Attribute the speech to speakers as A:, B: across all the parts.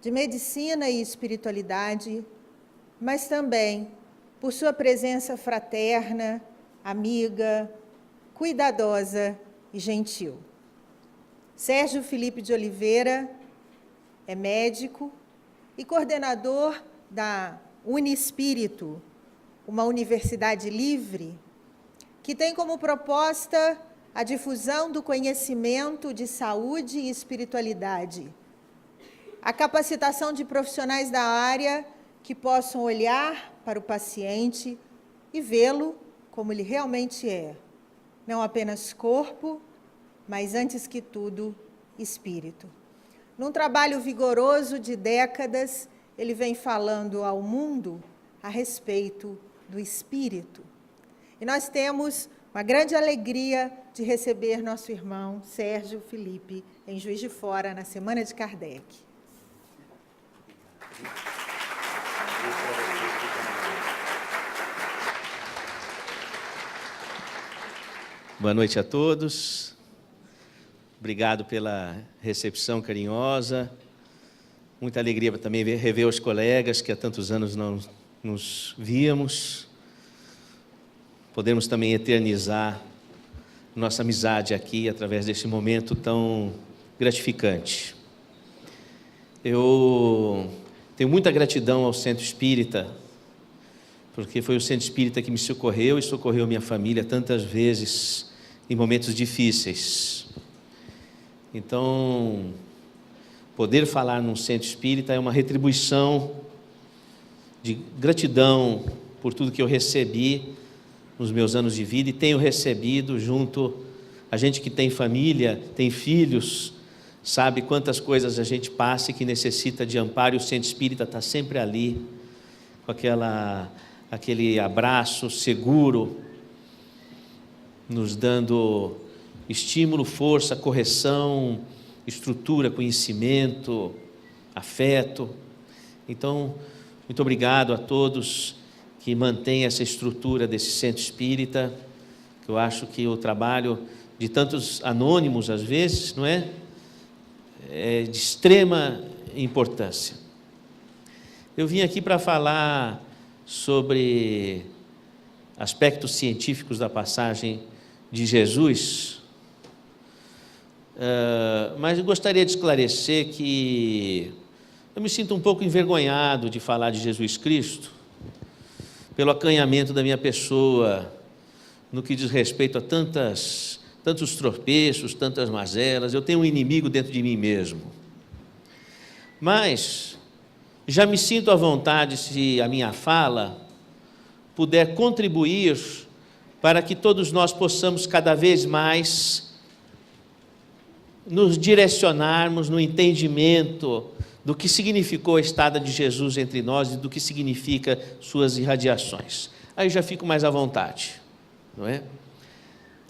A: de medicina e espiritualidade, mas também por sua presença fraterna, amiga, cuidadosa e gentil. Sérgio Felipe de Oliveira é médico e coordenador da Unispírito, uma universidade livre, que tem como proposta a difusão do conhecimento de saúde e espiritualidade, a capacitação de profissionais da área que possam olhar para o paciente e vê-lo como ele realmente é, não apenas corpo, mas, antes que tudo, espírito. Num trabalho vigoroso de décadas, ele vem falando ao mundo a respeito do espírito. E nós temos uma grande alegria de receber nosso irmão Sérgio Felipe em Juiz de Fora, na Semana de Kardec.
B: Boa noite a todos. Obrigado pela recepção carinhosa. Muita alegria também rever os colegas que há tantos anos não nos víamos. Podemos também eternizar nossa amizade aqui através desse momento tão gratificante. Eu tenho muita gratidão ao Centro Espírita, porque foi o Centro Espírita que me socorreu e socorreu minha família tantas vezes em momentos difíceis. Então, poder falar num Centro Espírita é uma retribuição de gratidão por tudo que eu recebi nos meus anos de vida e tenho recebido junto a gente que tem família, tem filhos, sabe quantas coisas a gente passa e que necessita de amparo, e o Centro Espírita está sempre ali, com aquele abraço seguro, nos dando estímulo, força, correção, estrutura, conhecimento, afeto. Então, muito obrigado a todos que mantêm essa estrutura desse Centro Espírita, que eu acho que o trabalho de tantos anônimos, às vezes, não é? É de extrema importância. Eu vim aqui para falar sobre aspectos científicos da passagem de Jesus, mas eu gostaria de esclarecer que eu me sinto um pouco envergonhado de falar de Jesus Cristo, pelo acanhamento da minha pessoa, no que diz respeito a tantos tropeços, tantas mazelas. Eu tenho um inimigo dentro de mim mesmo. Mas já me sinto à vontade se a minha fala puder contribuir para que todos nós possamos cada vez mais nos direcionarmos no entendimento do que significou a estada de Jesus entre nós e do que significa suas irradiações. Aí já fico mais à vontade, não é?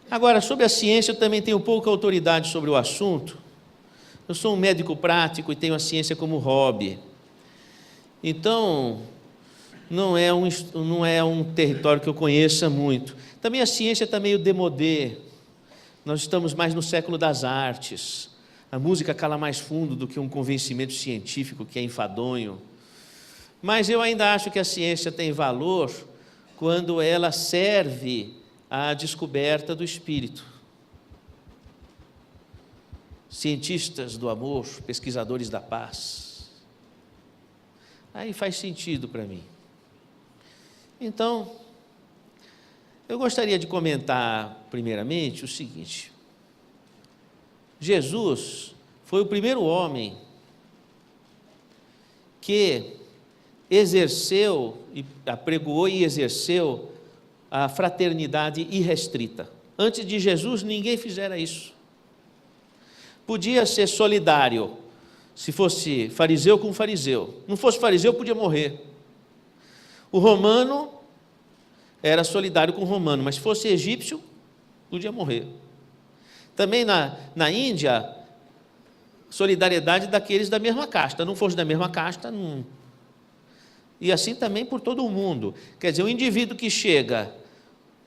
B: Agora, sobre a ciência, eu também tenho pouca autoridade sobre o assunto. Eu sou um médico prático e tenho a ciência como hobby. Então, não é um território que eu conheça muito. Também a ciência está meio démodé. Nós estamos mais no século das artes. A música cala mais fundo do que um convencimento científico que é enfadonho. Mas eu ainda acho que a ciência tem valor quando ela serve à descoberta do espírito. Cientistas do amor, pesquisadores da paz. Aí faz sentido para mim. Então, eu gostaria de comentar primeiramente o seguinte: Jesus foi o primeiro homem que exerceu, apregoou e exerceu a fraternidade irrestrita. Antes de Jesus, ninguém fizera isso. Podia ser solidário, se fosse fariseu com fariseu. Não fosse fariseu, podia morrer. O romano era solidário com o romano, mas se fosse egípcio, podia morrer. Também na Índia, solidariedade daqueles da mesma casta. Não fosse da mesma casta, não. E assim também por todo o mundo. Quer dizer, o indivíduo que chega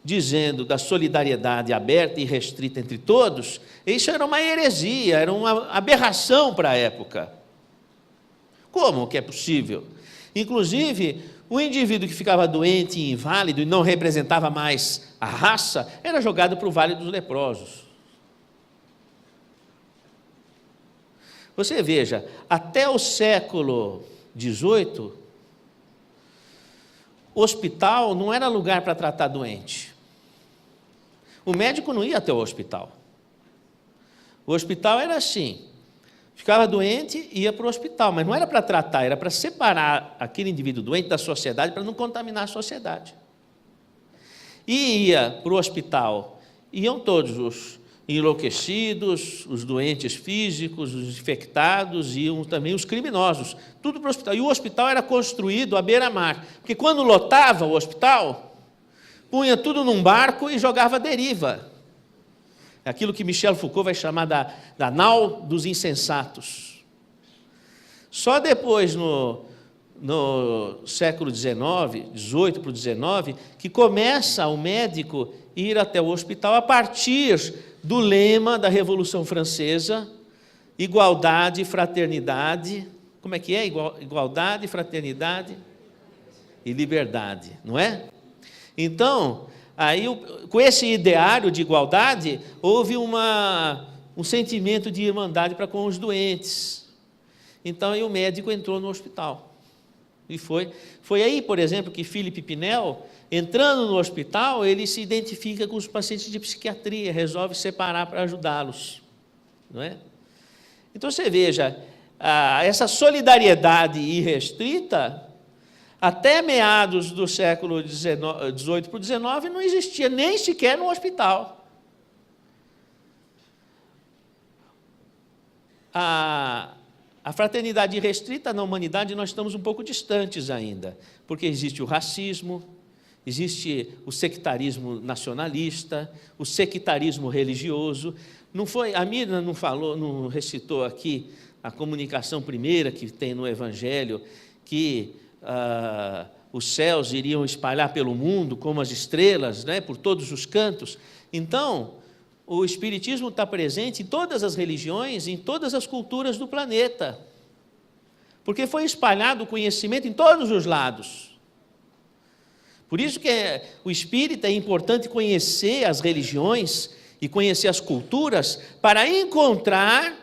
B: dizendo da solidariedade aberta e restrita entre todos, isso era uma heresia, era uma aberração para a época. Como que é possível? Inclusive, o indivíduo que ficava doente e inválido e não representava mais a raça, era jogado para o Vale dos Leprosos. Você veja, até o século XVIII, o hospital não era lugar para tratar doente. O médico não ia até o hospital. O hospital era assim, ficava doente e ia para o hospital, mas não era para tratar, era para separar aquele indivíduo doente da sociedade, para não contaminar a sociedade. E ia para o hospital, iam todos os enlouquecidos, os doentes físicos, os infectados, iam também os criminosos, tudo para o hospital. E o hospital era construído à beira-mar, porque quando lotava o hospital, punha tudo num barco e jogava à deriva. Aquilo que Michel Foucault vai chamar da nau dos insensatos. Só depois, no século XIX, XVIII para o XIX, que começa o médico ir até o hospital a partir do lema da Revolução Francesa, igualdade, fraternidade. Como é que é? Igualdade, fraternidade e liberdade, não é? Então, aí, com esse ideário de igualdade, houve um sentimento de irmandade para com os doentes. Então, aí o médico entrou no hospital. E foi aí, por exemplo, que Philippe Pinel, entrando no hospital, ele se identifica com os pacientes de psiquiatria, resolve separar para ajudá-los, não é? Então, você veja, essa solidariedade irrestrita, até meados do século XVIII para o XIX, não existia nem sequer no hospital. A fraternidade irrestrita na humanidade, nós estamos um pouco distantes ainda, porque existe o racismo, existe o sectarismo nacionalista, o sectarismo religioso. A Mirna não recitou aqui a comunicação primeira que tem no Evangelho, que os céus iriam espalhar pelo mundo como as estrelas, né, por todos os cantos. Então, o Espiritismo está presente em todas as religiões, em todas as culturas do planeta, porque foi espalhado o conhecimento em todos os lados. Por isso que o espírita é importante conhecer as religiões e conhecer as culturas para encontrar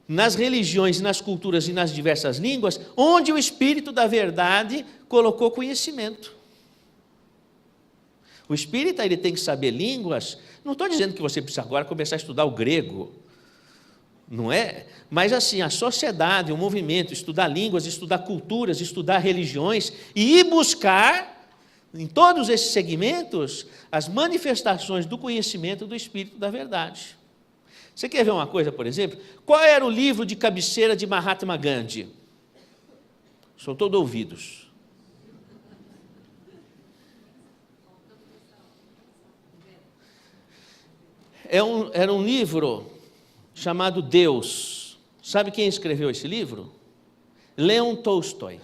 B: nas religiões, nas culturas e nas diversas línguas, onde o Espírito da verdade colocou conhecimento. O espírita, ele tem que saber línguas. Não estou dizendo que você precisa agora começar a estudar o grego, não é? Mas assim, a sociedade, o movimento, estudar línguas, estudar culturas, estudar religiões e ir buscar, em todos esses segmentos, as manifestações do conhecimento do Espírito da verdade. Você quer ver uma coisa, por exemplo? Qual era o livro de cabeceira de Mahatma Gandhi? Sou todo ouvidos. Era um livro chamado Deus. Sabe quem escreveu esse livro? Leon Tolstói.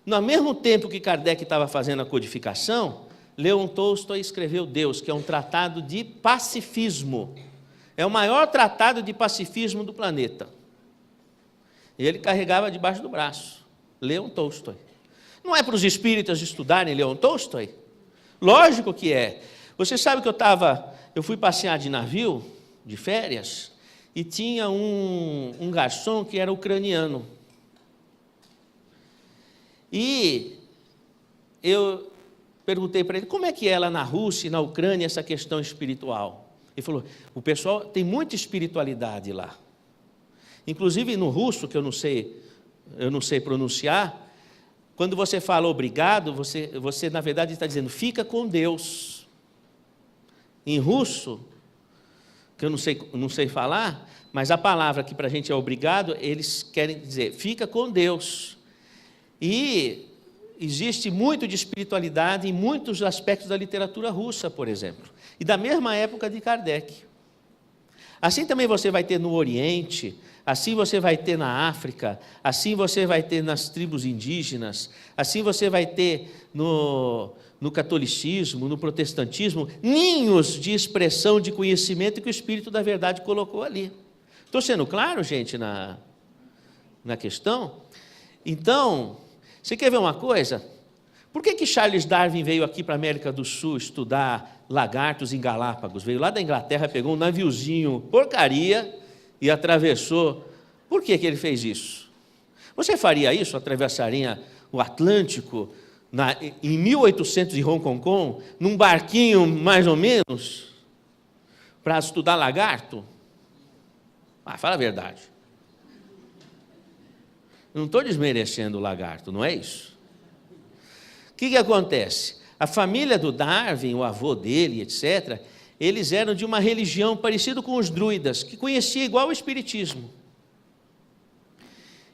B: No mesmo tempo que Kardec estava fazendo a codificação, Leon Tolstói escreveu Deus, que é um tratado de pacifismo. É o maior tratado de pacifismo do planeta. E ele carregava debaixo do braço, Leon Tolstói. Não é para os espíritas estudarem Leon Tolstói? Lógico que é. Você sabe que eu fui passear de navio, de férias, e tinha um garçom que era ucraniano. E eu perguntei para ele, como é que é lá na Rússia e na Ucrânia essa questão espiritual? Ele falou, o pessoal tem muita espiritualidade lá. Inclusive no russo, que eu não sei pronunciar, quando você fala obrigado, você na verdade está dizendo, fica com Deus. Em russo, que eu não sei falar, mas a palavra que para a gente é obrigado, eles querem dizer, fica com Deus. E existe muito de espiritualidade em muitos aspectos da literatura russa, por exemplo, e da mesma época de Kardec. Assim também você vai ter no Oriente, assim você vai ter na África, assim você vai ter nas tribos indígenas, assim você vai ter no catolicismo, no protestantismo, ninhos de expressão de conhecimento que o Espírito da verdade colocou ali. Estou sendo claro, gente, na questão. Então, você quer ver uma coisa? Por que Charles Darwin veio aqui para a América do Sul estudar lagartos em Galápagos? Veio lá da Inglaterra, pegou um naviozinho porcaria e atravessou. Por que ele fez isso? Você faria isso? Atravessaria o Atlântico em 1800 em Hong Kong, num barquinho mais ou menos, para estudar lagarto? Fala a verdade. Não estou desmerecendo o lagarto, não é isso? O que acontece? A família do Darwin, o avô dele, etc., eles eram de uma religião parecida com os druidas, que conhecia igual o espiritismo.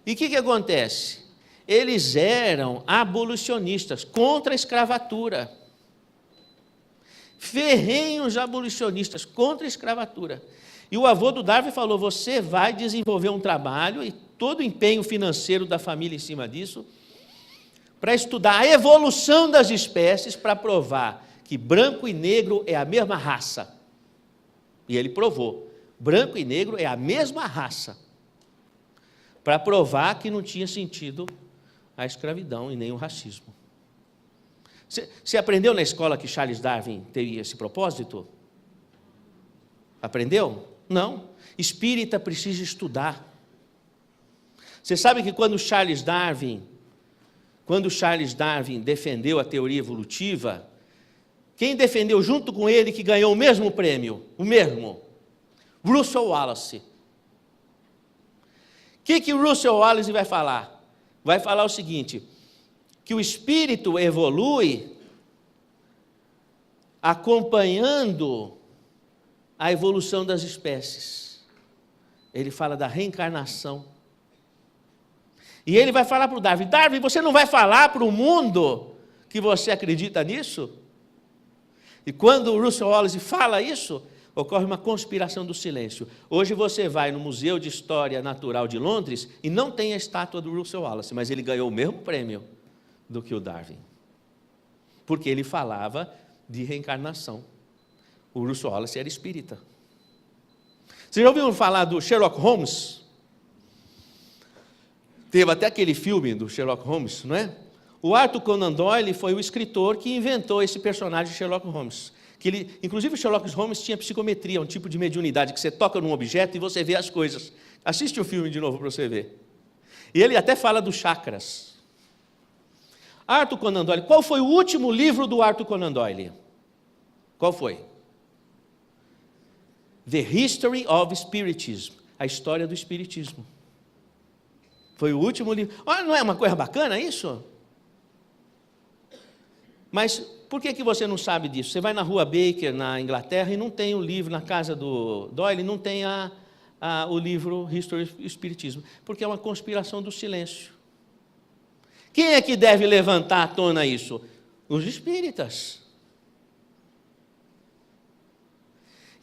B: E o que acontece? Eles eram abolicionistas, contra a escravatura. Ferrenhos abolicionistas, contra a escravatura. E o avô do Darwin falou, você vai desenvolver um trabalho, e todo o empenho financeiro da família em cima disso, para estudar a evolução das espécies, para provar que branco e negro é a mesma raça. E ele provou, branco e negro é a mesma raça, para provar que não tinha sentido a escravidão e nem o racismo. Você aprendeu na escola que Charles Darwin teria esse propósito? Aprendeu? Não. Espírita precisa estudar. Você sabe que quando Charles Darwin defendeu a teoria evolutiva, quem defendeu junto com ele que ganhou o mesmo prêmio? O mesmo. Russell Wallace. O que Russell Wallace vai falar? Vai falar o seguinte, que o espírito evolui acompanhando a evolução das espécies. Ele fala da reencarnação. E ele vai falar para o Darwin, Darwin, você não vai falar para o mundo que você acredita nisso? E quando o Russell Wallace fala isso, ocorre uma conspiração do silêncio. Hoje você vai no Museu de História Natural de Londres e não tem a estátua do Russell Wallace, mas ele ganhou o mesmo prêmio do que o Darwin. Porque ele falava de reencarnação. O Russell Wallace era espírita. Vocês já ouviram falar do Sherlock Holmes? Teve até aquele filme do Sherlock Holmes, não é? O Arthur Conan Doyle foi o escritor que inventou esse personagem Sherlock Holmes. Inclusive o Sherlock Holmes tinha psicometria, um tipo de mediunidade, que você toca num objeto e você vê as coisas. Assiste o filme de novo para você ver. E ele até fala dos chakras. Arthur Conan Doyle, qual foi o último livro do Arthur Conan Doyle? Qual foi? The History of Spiritism, a história do espiritismo. Foi o último livro. Olha, não é uma coisa bacana isso? Mas por que você não sabe disso? Você vai na Rua Baker, na Inglaterra, e não tem o livro, na casa do Doyle, não tem o livro History of Spiritism, porque é uma conspiração do silêncio. Quem é que deve levantar à tona isso? Os espíritas.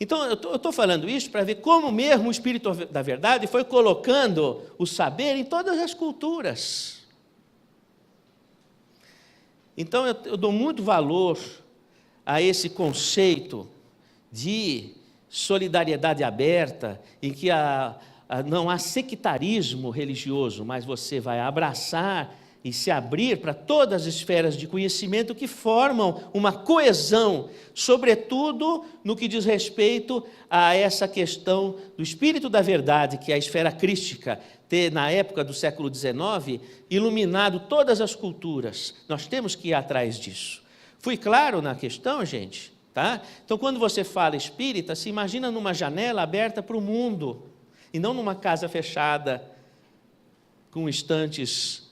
B: Então, eu estou falando isso para ver como mesmo o Espírito da Verdade foi colocando o saber em todas as culturas. Então, eu dou muito valor a esse conceito de solidariedade aberta, em que não há sectarismo religioso, mas você vai abraçar e se abrir para todas as esferas de conhecimento que formam uma coesão, sobretudo no que diz respeito a essa questão do Espírito da Verdade, que é a esfera crística, ter, na época do século XIX, iluminado todas as culturas. Nós temos que ir atrás disso. Fui claro na questão, gente? Tá? Então, quando você fala espírita, se imagina numa janela aberta para o mundo, e não numa casa fechada, com estantes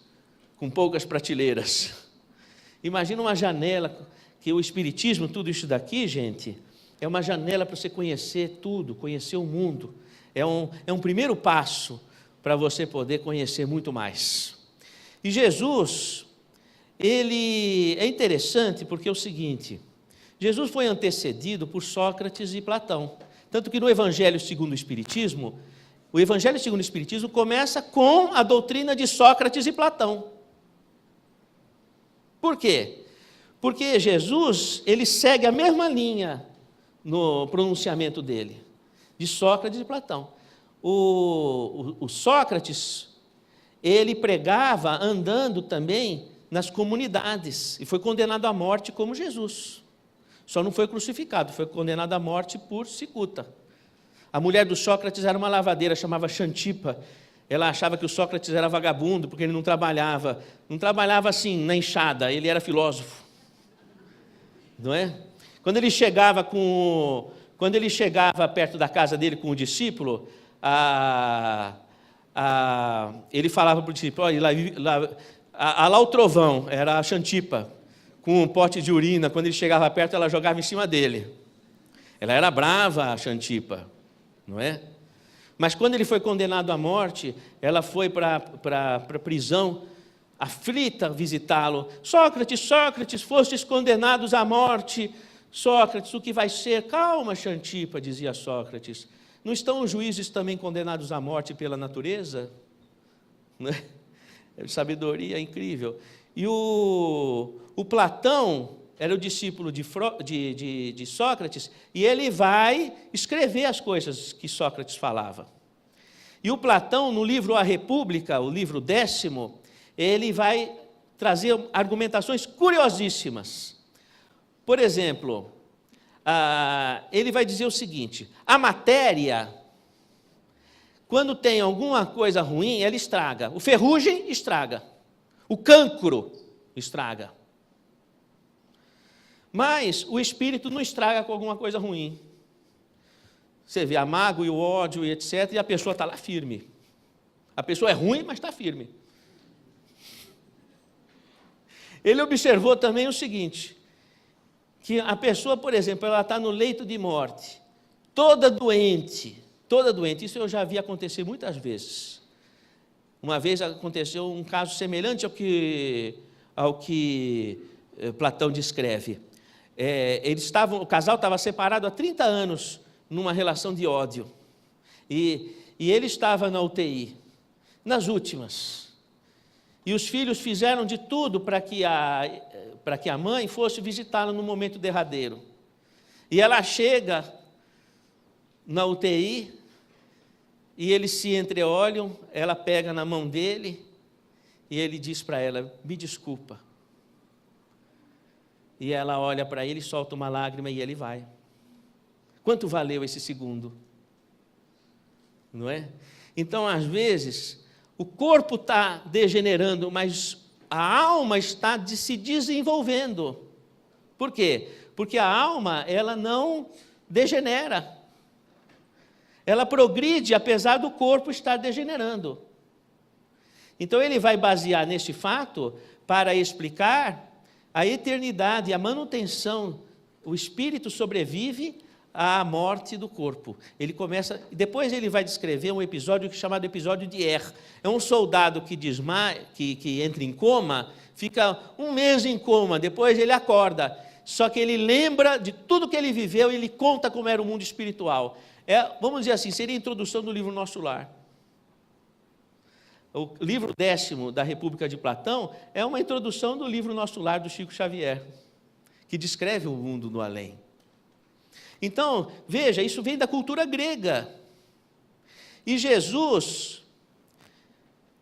B: com poucas prateleiras. Imagina uma janela, que o Espiritismo, tudo isso daqui, gente, é uma janela para você conhecer tudo, conhecer o mundo. É um primeiro passo para você poder conhecer muito mais. E Jesus, ele é interessante porque é o seguinte, Jesus foi antecedido por Sócrates e Platão. Tanto que no Evangelho segundo o Espiritismo, o Evangelho segundo o Espiritismo começa com a doutrina de Sócrates e Platão. Por quê? Porque Jesus, ele segue a mesma linha no pronunciamento dele, de Sócrates e Platão. O Sócrates, ele pregava andando também nas comunidades e foi condenado à morte como Jesus. Só não foi crucificado, foi condenado à morte por cicuta. A mulher do Sócrates era uma lavadeira, chamava Xantipa. Ela achava que o Sócrates era vagabundo, porque ele não trabalhava assim na enxada, ele era filósofo. Não é? Quando ele chegava perto da casa dele com o discípulo, ele falava para o discípulo, olha, lá o trovão, era a Xantipa, com um pote de urina. Quando ele chegava perto, ela jogava em cima dele. Ela era brava, a Xantipa, não é? Mas quando ele foi condenado à morte, ela foi para a prisão, aflita, visitá-lo. Sócrates, Sócrates, fostes condenados à morte. Sócrates, o que vai ser? Calma, Xantipa, dizia Sócrates. Não estão os juízes também condenados à morte pela natureza? Né? É sabedoria incrível. E o Platão era o discípulo de Sócrates, e ele vai escrever as coisas que Sócrates falava. E o Platão, no livro A República, o livro 10º, ele vai trazer argumentações curiosíssimas. Por exemplo, ele vai dizer o seguinte: a matéria, quando tem alguma coisa ruim, ela estraga. O ferrugem estraga. O cancro estraga. Mas o espírito não estraga com alguma coisa ruim. Você vê a mágoa e o ódio e etc., e a pessoa está lá firme. A pessoa é ruim, mas está firme. Ele observou também o seguinte, que a pessoa, por exemplo, ela está no leito de morte, toda doente, isso eu já vi acontecer muitas vezes. Uma vez aconteceu um caso semelhante ao que Platão descreve. O casal estava separado há 30 anos, numa relação de ódio, e ele estava na UTI, nas últimas, e os filhos fizeram de tudo para que a mãe fosse visitá-lo no momento derradeiro, e ela chega na UTI, e eles se entreolham, ela pega na mão dele, e ele diz para ela, me desculpa. E ela olha para ele, solta uma lágrima e ele vai. Quanto valeu esse segundo? Não é? Então, às vezes, o corpo está degenerando, mas a alma está se desenvolvendo. Por quê? Porque a alma, ela não degenera. Ela progride, apesar do corpo estar degenerando. Então, ele vai basear neste fato para explicar a eternidade, a manutenção. O espírito sobrevive à morte do corpo. Depois ele vai descrever um episódio chamado episódio de Er. É um soldado que entra em coma, fica um mês em coma, depois ele acorda. Só que ele lembra de tudo que ele viveu e ele conta como era o mundo espiritual. Vamos dizer assim, seria a introdução do livro Nosso Lar. O livro 10º da República de Platão é uma introdução do livro Nosso Lar, do Chico Xavier, que descreve o mundo do além. Então, veja, isso vem da cultura grega. E Jesus,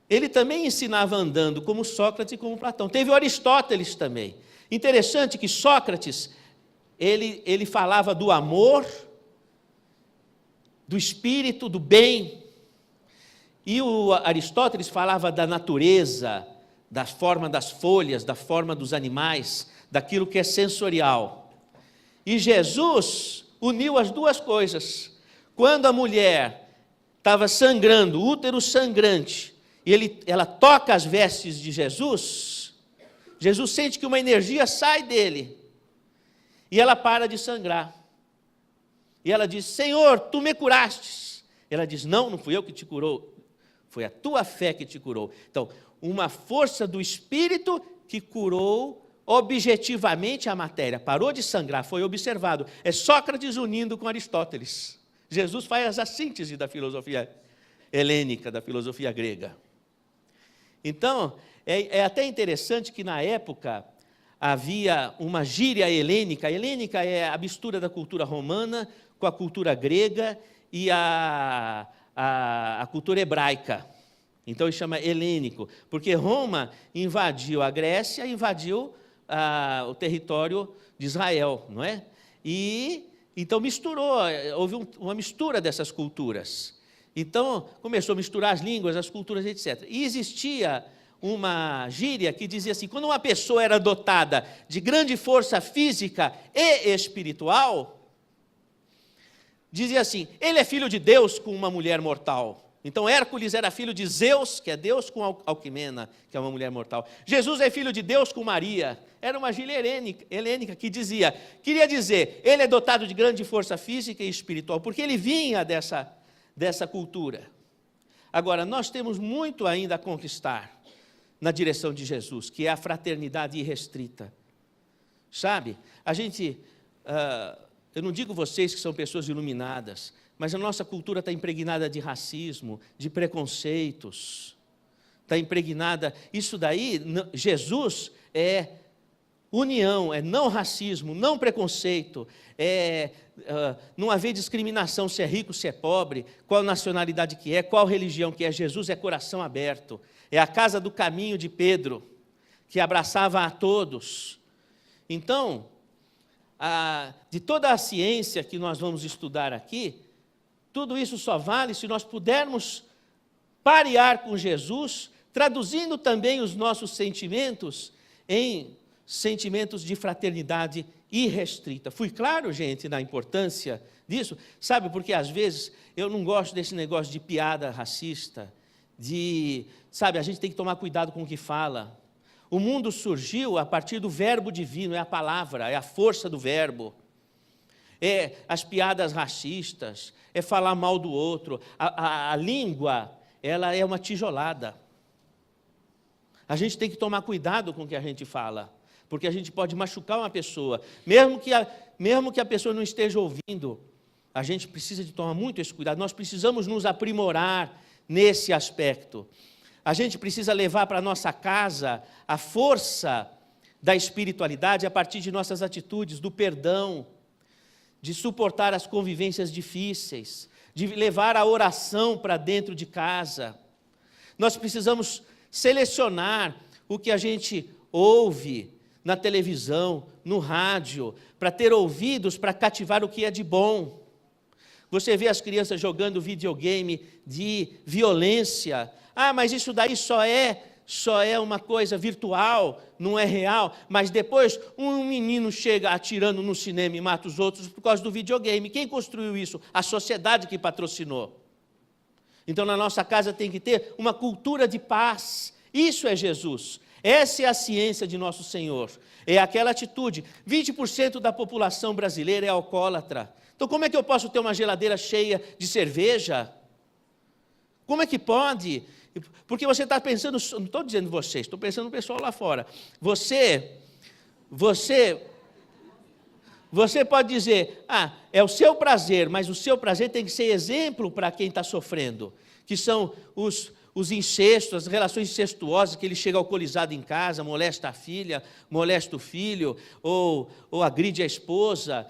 B: ele também ensinava andando, como Sócrates e como Platão. Teve Aristóteles também. Interessante que Sócrates, ele falava do amor, do espírito, do bem. E o Aristóteles falava da natureza, da forma das folhas, da forma dos animais, daquilo que é sensorial. E Jesus uniu as duas coisas. Quando a mulher estava sangrando, útero sangrante, e ela toca as vestes de Jesus, Jesus sente que uma energia sai dele, e ela para de sangrar. E ela diz, Senhor, tu me curastes. Ela diz, não fui eu que te curou, foi a tua fé que te curou. Então, uma força do Espírito que curou objetivamente a matéria, parou de sangrar, foi observado. É Sócrates unindo com Aristóteles. Jesus faz a síntese da filosofia helênica, da filosofia grega. Então, é até interessante que na época havia uma gíria helênica. A helênica é a mistura da cultura romana com a cultura grega e a cultura hebraica. Então ele chama helênico, porque Roma invadiu a Grécia, invadiu o território de Israel, não é? E então misturou, houve uma mistura dessas culturas. Então começou a misturar as línguas, as culturas, etc. E existia uma gíria que dizia assim, quando uma pessoa era dotada de grande força física e espiritual, dizia assim, ele é filho de Deus com uma mulher mortal. Então Hércules era filho de Zeus, que é Deus, com Alquimena, que é uma mulher mortal. Jesus é filho de Deus com Maria. Era uma gíria helênica que queria dizer, ele é dotado de grande força física e espiritual, porque ele vinha dessa cultura. Agora, nós temos muito ainda a conquistar na direção de Jesus, que é a fraternidade irrestrita. Sabe, a gente, eu não digo vocês que são pessoas iluminadas, mas a nossa cultura está impregnada de racismo, de preconceitos, está impregnada, isso daí, Jesus é união, é não racismo, não preconceito, não haver discriminação se é rico, se é pobre, qual nacionalidade que é, qual religião que é. Jesus é coração aberto, é a casa do caminho de Pedro, que abraçava a todos. Então, de toda a ciência que nós vamos estudar aqui, tudo isso só vale se nós pudermos parear com Jesus, traduzindo também os nossos sentimentos em sentimentos de fraternidade irrestrita. Fui claro, gente, na importância disso? Sabe, porque às vezes eu não gosto desse negócio de piada racista, sabe, a gente tem que tomar cuidado com o que fala. O mundo surgiu a partir do verbo divino, é a palavra, é a força do verbo. É as piadas racistas, é falar mal do outro. A língua, ela é uma tijolada. A gente tem que tomar cuidado com o que a gente fala, porque a gente pode machucar uma pessoa. Mesmo que a pessoa não esteja ouvindo, a gente precisa de tomar muito esse cuidado. Nós precisamos nos aprimorar nesse aspecto. A gente precisa levar para a nossa casa a força da espiritualidade a partir de nossas atitudes, do perdão, de suportar as convivências difíceis, de levar a oração para dentro de casa. Nós precisamos selecionar o que a gente ouve na televisão, no rádio, para ter ouvidos para cativar o que é de bom. Você vê as crianças jogando videogame de violência. Mas isso daí só é uma coisa virtual, não é real. Mas depois um menino chega atirando no cinema e mata os outros por causa do videogame. Quem construiu isso? A sociedade que patrocinou. Então na nossa casa tem que ter uma cultura de paz. Isso é Jesus. Essa é a ciência de nosso Senhor. É aquela atitude. 20% da população brasileira é alcoólatra. Então como é que eu posso ter uma geladeira cheia de cerveja? Como é que pode? Porque você está pensando, não estou dizendo vocês, estou pensando no pessoal lá fora. Você pode dizer, é o seu prazer, mas o seu prazer tem que ser exemplo para quem está sofrendo, que são os incestos, as relações incestuosas, que ele chega alcoolizado em casa, molesta a filha, molesta o filho, ou agride a esposa,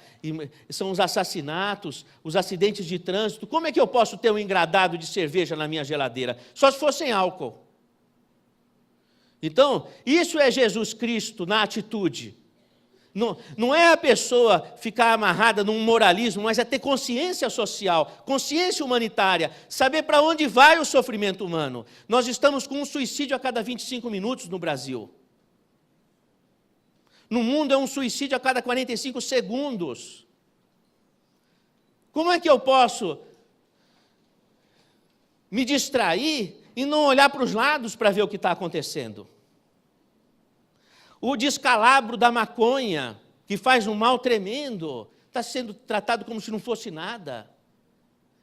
B: são os assassinatos, os acidentes de trânsito. Como é que eu posso ter um engradado de cerveja na minha geladeira? Só se for sem álcool. Então, isso é Jesus Cristo na atitude. Não é a pessoa ficar amarrada num moralismo, mas é ter consciência social, consciência humanitária, saber para onde vai o sofrimento humano. Nós estamos com um suicídio a cada 25 minutos no Brasil. No mundo é um suicídio a cada 45 segundos. Como é que eu posso me distrair e não olhar para os lados para ver o que está acontecendo? O descalabro da maconha, que faz um mal tremendo, está sendo tratado como se não fosse nada.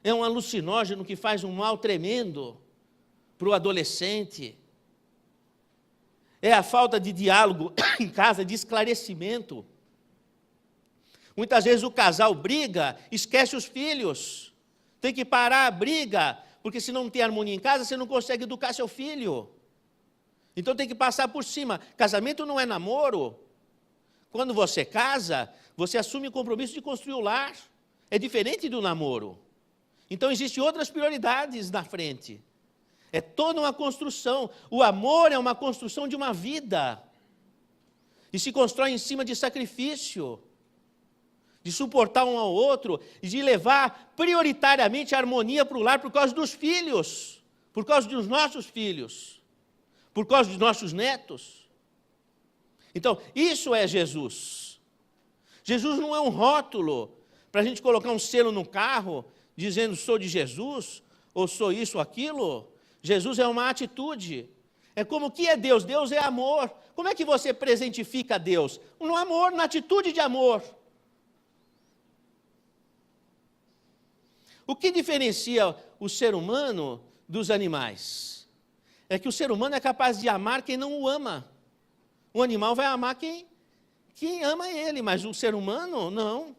B: É um alucinógeno que faz um mal tremendo para o adolescente. É a falta de diálogo em casa, de esclarecimento. Muitas vezes o casal briga, esquece os filhos. Tem que parar a briga, porque se não tem harmonia em casa, você não consegue educar seu filho. Então tem que passar por cima. Casamento não é namoro. Quando você casa, você assume o compromisso de construir o lar. É diferente do namoro. Então existem outras prioridades na frente. É toda uma construção. O amor é uma construção de uma vida. E se constrói em cima de sacrifício, de suportar um ao outro, e de levar prioritariamente a harmonia para o lar por causa dos filhos, por causa dos nossos filhos, por causa dos nossos netos. Então, isso é Jesus. Jesus não é um rótulo para a gente colocar um selo no carro dizendo sou de Jesus, ou sou isso ou aquilo. Jesus é uma atitude. É como o que é Deus? Deus é amor. Como é que você presentifica Deus? No amor, na atitude de amor. O que diferencia o ser humano dos animais? É que o ser humano é capaz de amar quem não o ama. O animal vai amar quem ama ele, mas o ser humano, não.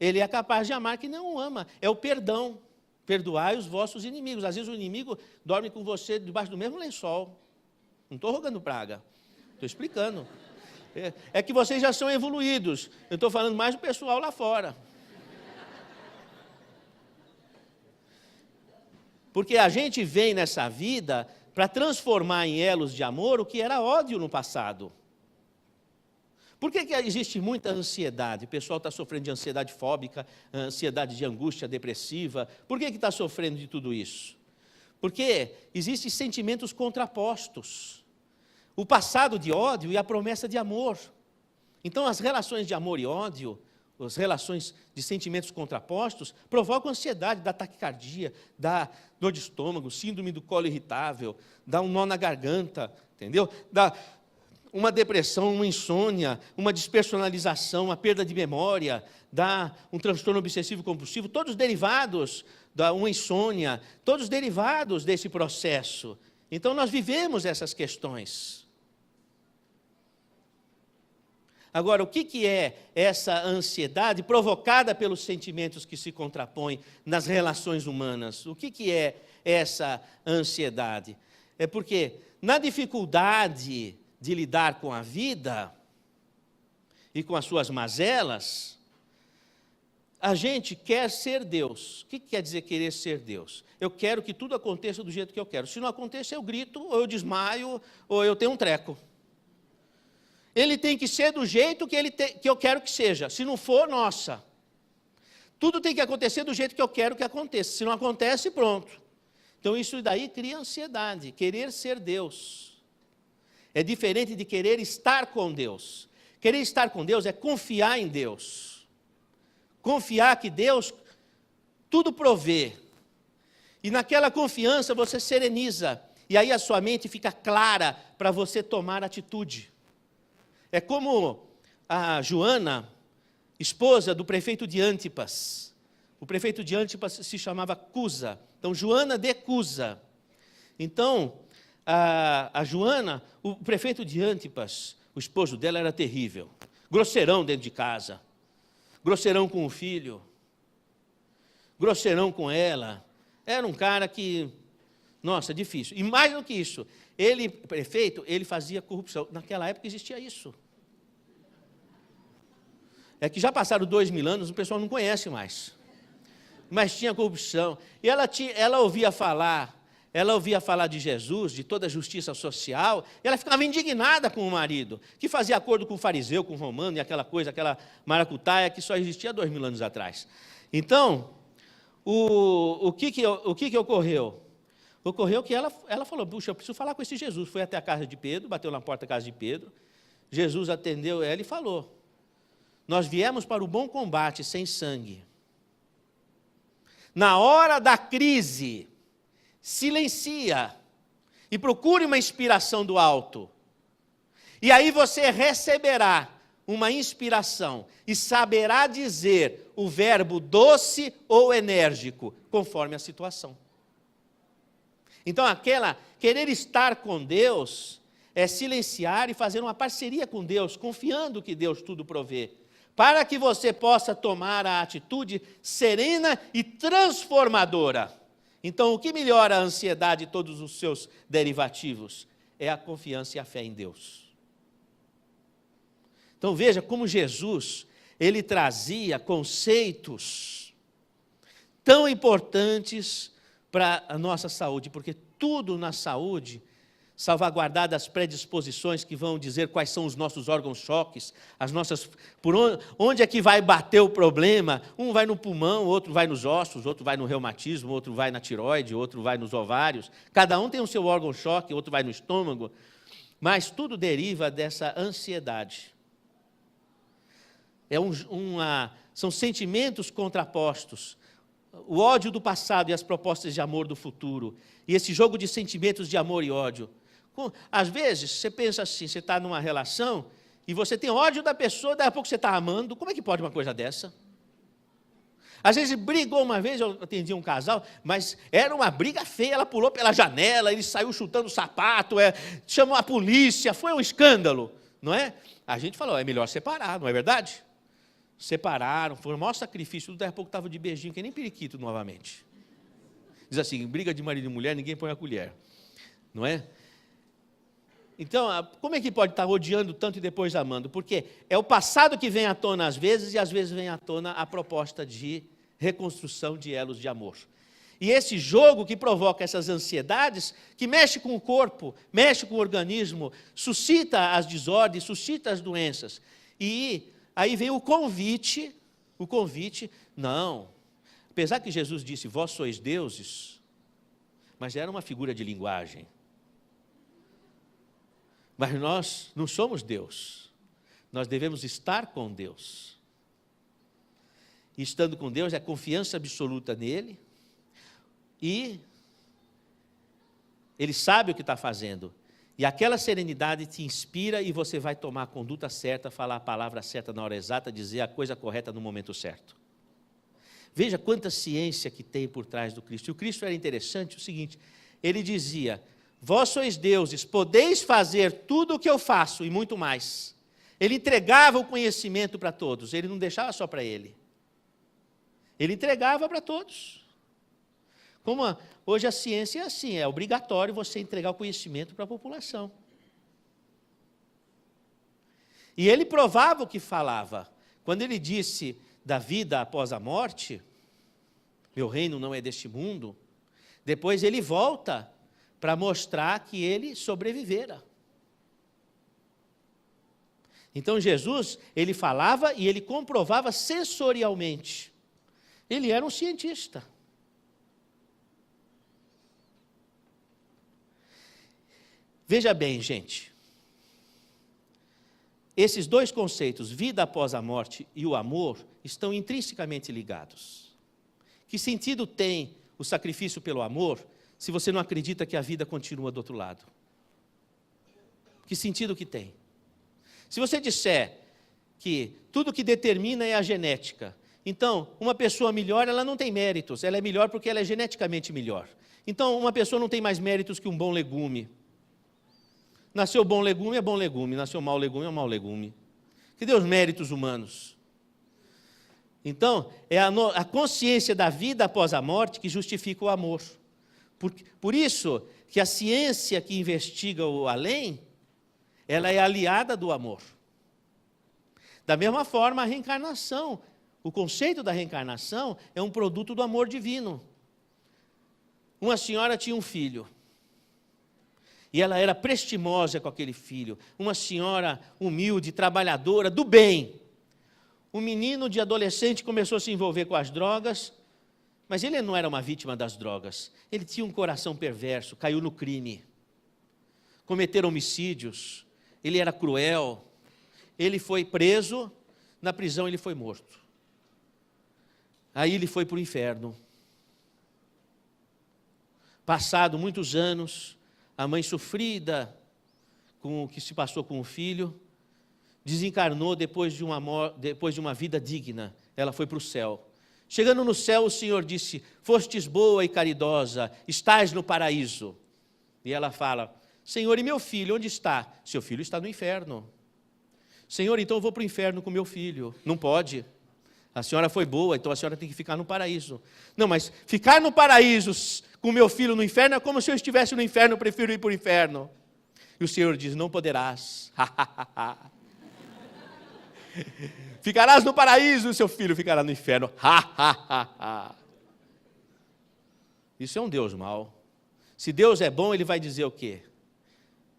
B: Ele é capaz de amar quem não o ama. É o perdão. Perdoai os vossos inimigos. Às vezes o inimigo dorme com você debaixo do mesmo lençol. Não estou rogando praga. Estou explicando. É que vocês já são evoluídos. Eu estou falando mais do pessoal lá fora. Porque a gente vem nessa vida para transformar em elos de amor o que era ódio no passado. Por que existe muita ansiedade? O pessoal está sofrendo de ansiedade fóbica, ansiedade de angústia depressiva. Por que está sofrendo de tudo isso? Porque existem sentimentos contrapostos. O passado de ódio e a promessa de amor. Então, as relações de amor e ódio, as relações de sentimentos contrapostos, provocam ansiedade, dá taquicardia, dá dor de estômago, síndrome do colo irritável, dá um nó na garganta, entendeu? Dá uma depressão, uma insônia, uma despersonalização, uma perda de memória, dá um transtorno obsessivo compulsivo, todos derivados da uma insônia, todos derivados desse processo. Então, nós vivemos essas questões. Agora, o que é essa ansiedade provocada pelos sentimentos que se contrapõem nas relações humanas? O que é essa ansiedade? É porque, na dificuldade de lidar com a vida e com as suas mazelas, a gente quer ser Deus. O que quer dizer querer ser Deus? Eu quero que tudo aconteça do jeito que eu quero. Se não acontecer, eu grito, ou eu desmaio, ou eu tenho um treco. Ele tem que ser do jeito que eu quero que seja. Se não for, nossa. Tudo tem que acontecer do jeito que eu quero que aconteça. Se não acontece, pronto. Então, isso daí cria ansiedade, querer ser Deus. É diferente de querer estar com Deus. Querer estar com Deus é confiar em Deus. Confiar que Deus tudo provê. E naquela confiança você sereniza. E aí a sua mente fica clara para você tomar atitude. É como a Joana, esposa do prefeito de Antipas. O prefeito de Antipas se chamava Cusa. Então, Joana de Cusa. Então, a Joana, o prefeito de Antipas, o esposo dela era terrível. Grosseirão dentro de casa. Grosseirão com o filho. Grosseirão com ela. Era um cara que, nossa, difícil. E mais do que isso, ele, prefeito, ele fazia corrupção. Naquela época existia isso. É que já passaram 2000 anos, o pessoal não conhece mais. Mas tinha corrupção. E ela ouvia falar de Jesus, de toda a justiça social, e ela ficava indignada com o marido, que fazia acordo com o fariseu, com o romano, e aquela coisa, aquela maracutaia que só existia 2000 anos atrás. Então, o que ocorreu? Ocorreu que ela falou, puxa, eu preciso falar com esse Jesus. Foi até a casa de Pedro, bateu na porta da casa de Pedro, Jesus atendeu ela e falou, nós viemos para o bom combate sem sangue. Na hora da crise, silencia e procure uma inspiração do alto. E aí você receberá uma inspiração e saberá dizer o verbo doce ou enérgico, conforme a situação. Então, querer estar com Deus é silenciar e fazer uma parceria com Deus, confiando que Deus tudo provê, para que você possa tomar a atitude serena e transformadora. Então, o que melhora a ansiedade e todos os seus derivativos? É a confiança e a fé em Deus. Então, veja como Jesus, ele trazia conceitos tão importantes para a nossa saúde, porque tudo na saúde, salvaguardar das predisposições que vão dizer quais são os nossos órgãos-choques, por onde é que vai bater o problema. Um vai no pulmão, outro vai nos ossos, outro vai no reumatismo, outro vai na tireoide, outro vai nos ovários. Cada um tem o seu órgão-choque, outro vai no estômago. Mas tudo deriva dessa ansiedade. São sentimentos contrapostos. O ódio do passado e as propostas de amor do futuro. E esse jogo de sentimentos de amor e ódio. Às vezes, você pensa assim, você está numa relação e você tem ódio da pessoa, daqui a pouco você está amando. Como é que pode uma coisa dessa? Às vezes brigou uma vez, eu atendi um casal, mas era uma briga feia, ela pulou pela janela, ele saiu chutando o sapato, chamou a polícia, foi um escândalo, não é? A gente falou, é melhor separar, não é verdade? Separaram, foi o maior sacrifício, daqui a pouco estava de beijinho, que nem periquito novamente. Diz assim, briga de marido e mulher, ninguém põe a colher, não é? Então, como é que pode estar odiando tanto e depois amando? Porque é o passado que vem à tona às vezes, e às vezes vem à tona a proposta de reconstrução de elos de amor. E esse jogo que provoca essas ansiedades, que mexe com o corpo, mexe com o organismo, suscita as desordens, suscita as doenças. E aí vem o convite, não. Apesar que Jesus disse, vós sois deuses, mas era uma figura de linguagem. Mas nós não somos Deus, nós devemos estar com Deus. E estando com Deus é confiança absoluta nele, e Ele sabe o que está fazendo. E aquela serenidade te inspira e você vai tomar a conduta certa, falar a palavra certa na hora exata, dizer a coisa correta no momento certo. Veja quanta ciência que tem por trás do Cristo. E o Cristo era interessante o seguinte, ele dizia, vós sois deuses, podeis fazer tudo o que eu faço e muito mais. Ele entregava o conhecimento para todos, ele não deixava só para ele. Ele entregava para todos. Hoje a ciência é assim, é obrigatório você entregar o conhecimento para a população. E ele provava o que falava. Quando ele disse da vida após a morte, meu reino não é deste mundo, depois ele volta para mostrar que ele sobrevivera. Então Jesus, ele falava e ele comprovava sensorialmente. Ele era um cientista. Veja bem, gente, esses dois conceitos, vida após a morte e o amor, estão intrinsecamente ligados. Que sentido tem o sacrifício pelo amor, se você não acredita que a vida continua do outro lado? Que sentido que tem? Se você disser que tudo que determina é a genética, então, uma pessoa melhor, ela não tem méritos, ela é melhor porque ela é geneticamente melhor. Então, uma pessoa não tem mais méritos que um bom legume. Nasceu bom legume, é bom legume, nasceu mau legume, é mau legume. Que deu os méritos humanos? Então, é a consciência da vida após a morte que justifica o amor. Por isso que a ciência que investiga o além, ela é aliada do amor. Da mesma forma, a reencarnação, o conceito da reencarnação é um produto do amor divino. Uma senhora tinha um filho, e ela era prestimosa com aquele filho, uma senhora humilde, trabalhadora, do bem. Um menino de adolescente começou a se envolver com as drogas, mas ele não era uma vítima das drogas, ele tinha um coração perverso, caiu no crime, cometeram homicídios, ele era cruel, ele foi preso, na prisão ele foi morto. Aí ele foi para o inferno. Passado muitos anos, a mãe sofrida com o que se passou com o filho, desencarnou depois de uma vida digna, ela foi para o céu. Chegando no céu, o Senhor disse, fostes boa e caridosa, estás no paraíso. E ela fala, Senhor, e meu filho, onde está? Seu filho está no inferno. Senhor, então eu vou para o inferno com meu filho. Não pode. A senhora foi boa, então a senhora tem que ficar no paraíso. Não, mas ficar no paraíso com meu filho no inferno é como se eu estivesse no inferno, eu prefiro ir para o inferno. E o Senhor diz, não poderás. Ficarás no paraíso e seu filho ficará no inferno. Isso é um Deus mau. Se Deus é bom, Ele vai dizer o quê?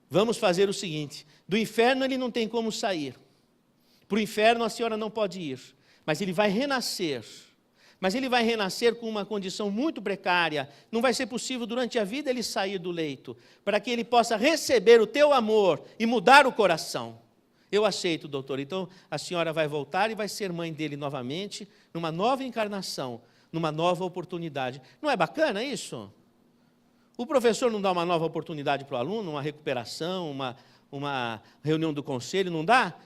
B: Vamos fazer o seguinte, do inferno Ele não tem como sair. Para o inferno a senhora não pode ir, mas Ele vai renascer. Mas Ele vai renascer com uma condição muito precária. Não vai ser possível durante a vida Ele sair do leito, para que Ele possa receber o teu amor e mudar o coração. Eu aceito, doutor. Então a senhora vai voltar e vai ser mãe dele novamente, numa nova encarnação, numa nova oportunidade. Não é bacana isso? O professor não dá uma nova oportunidade para o aluno, uma recuperação, uma reunião do conselho, não dá?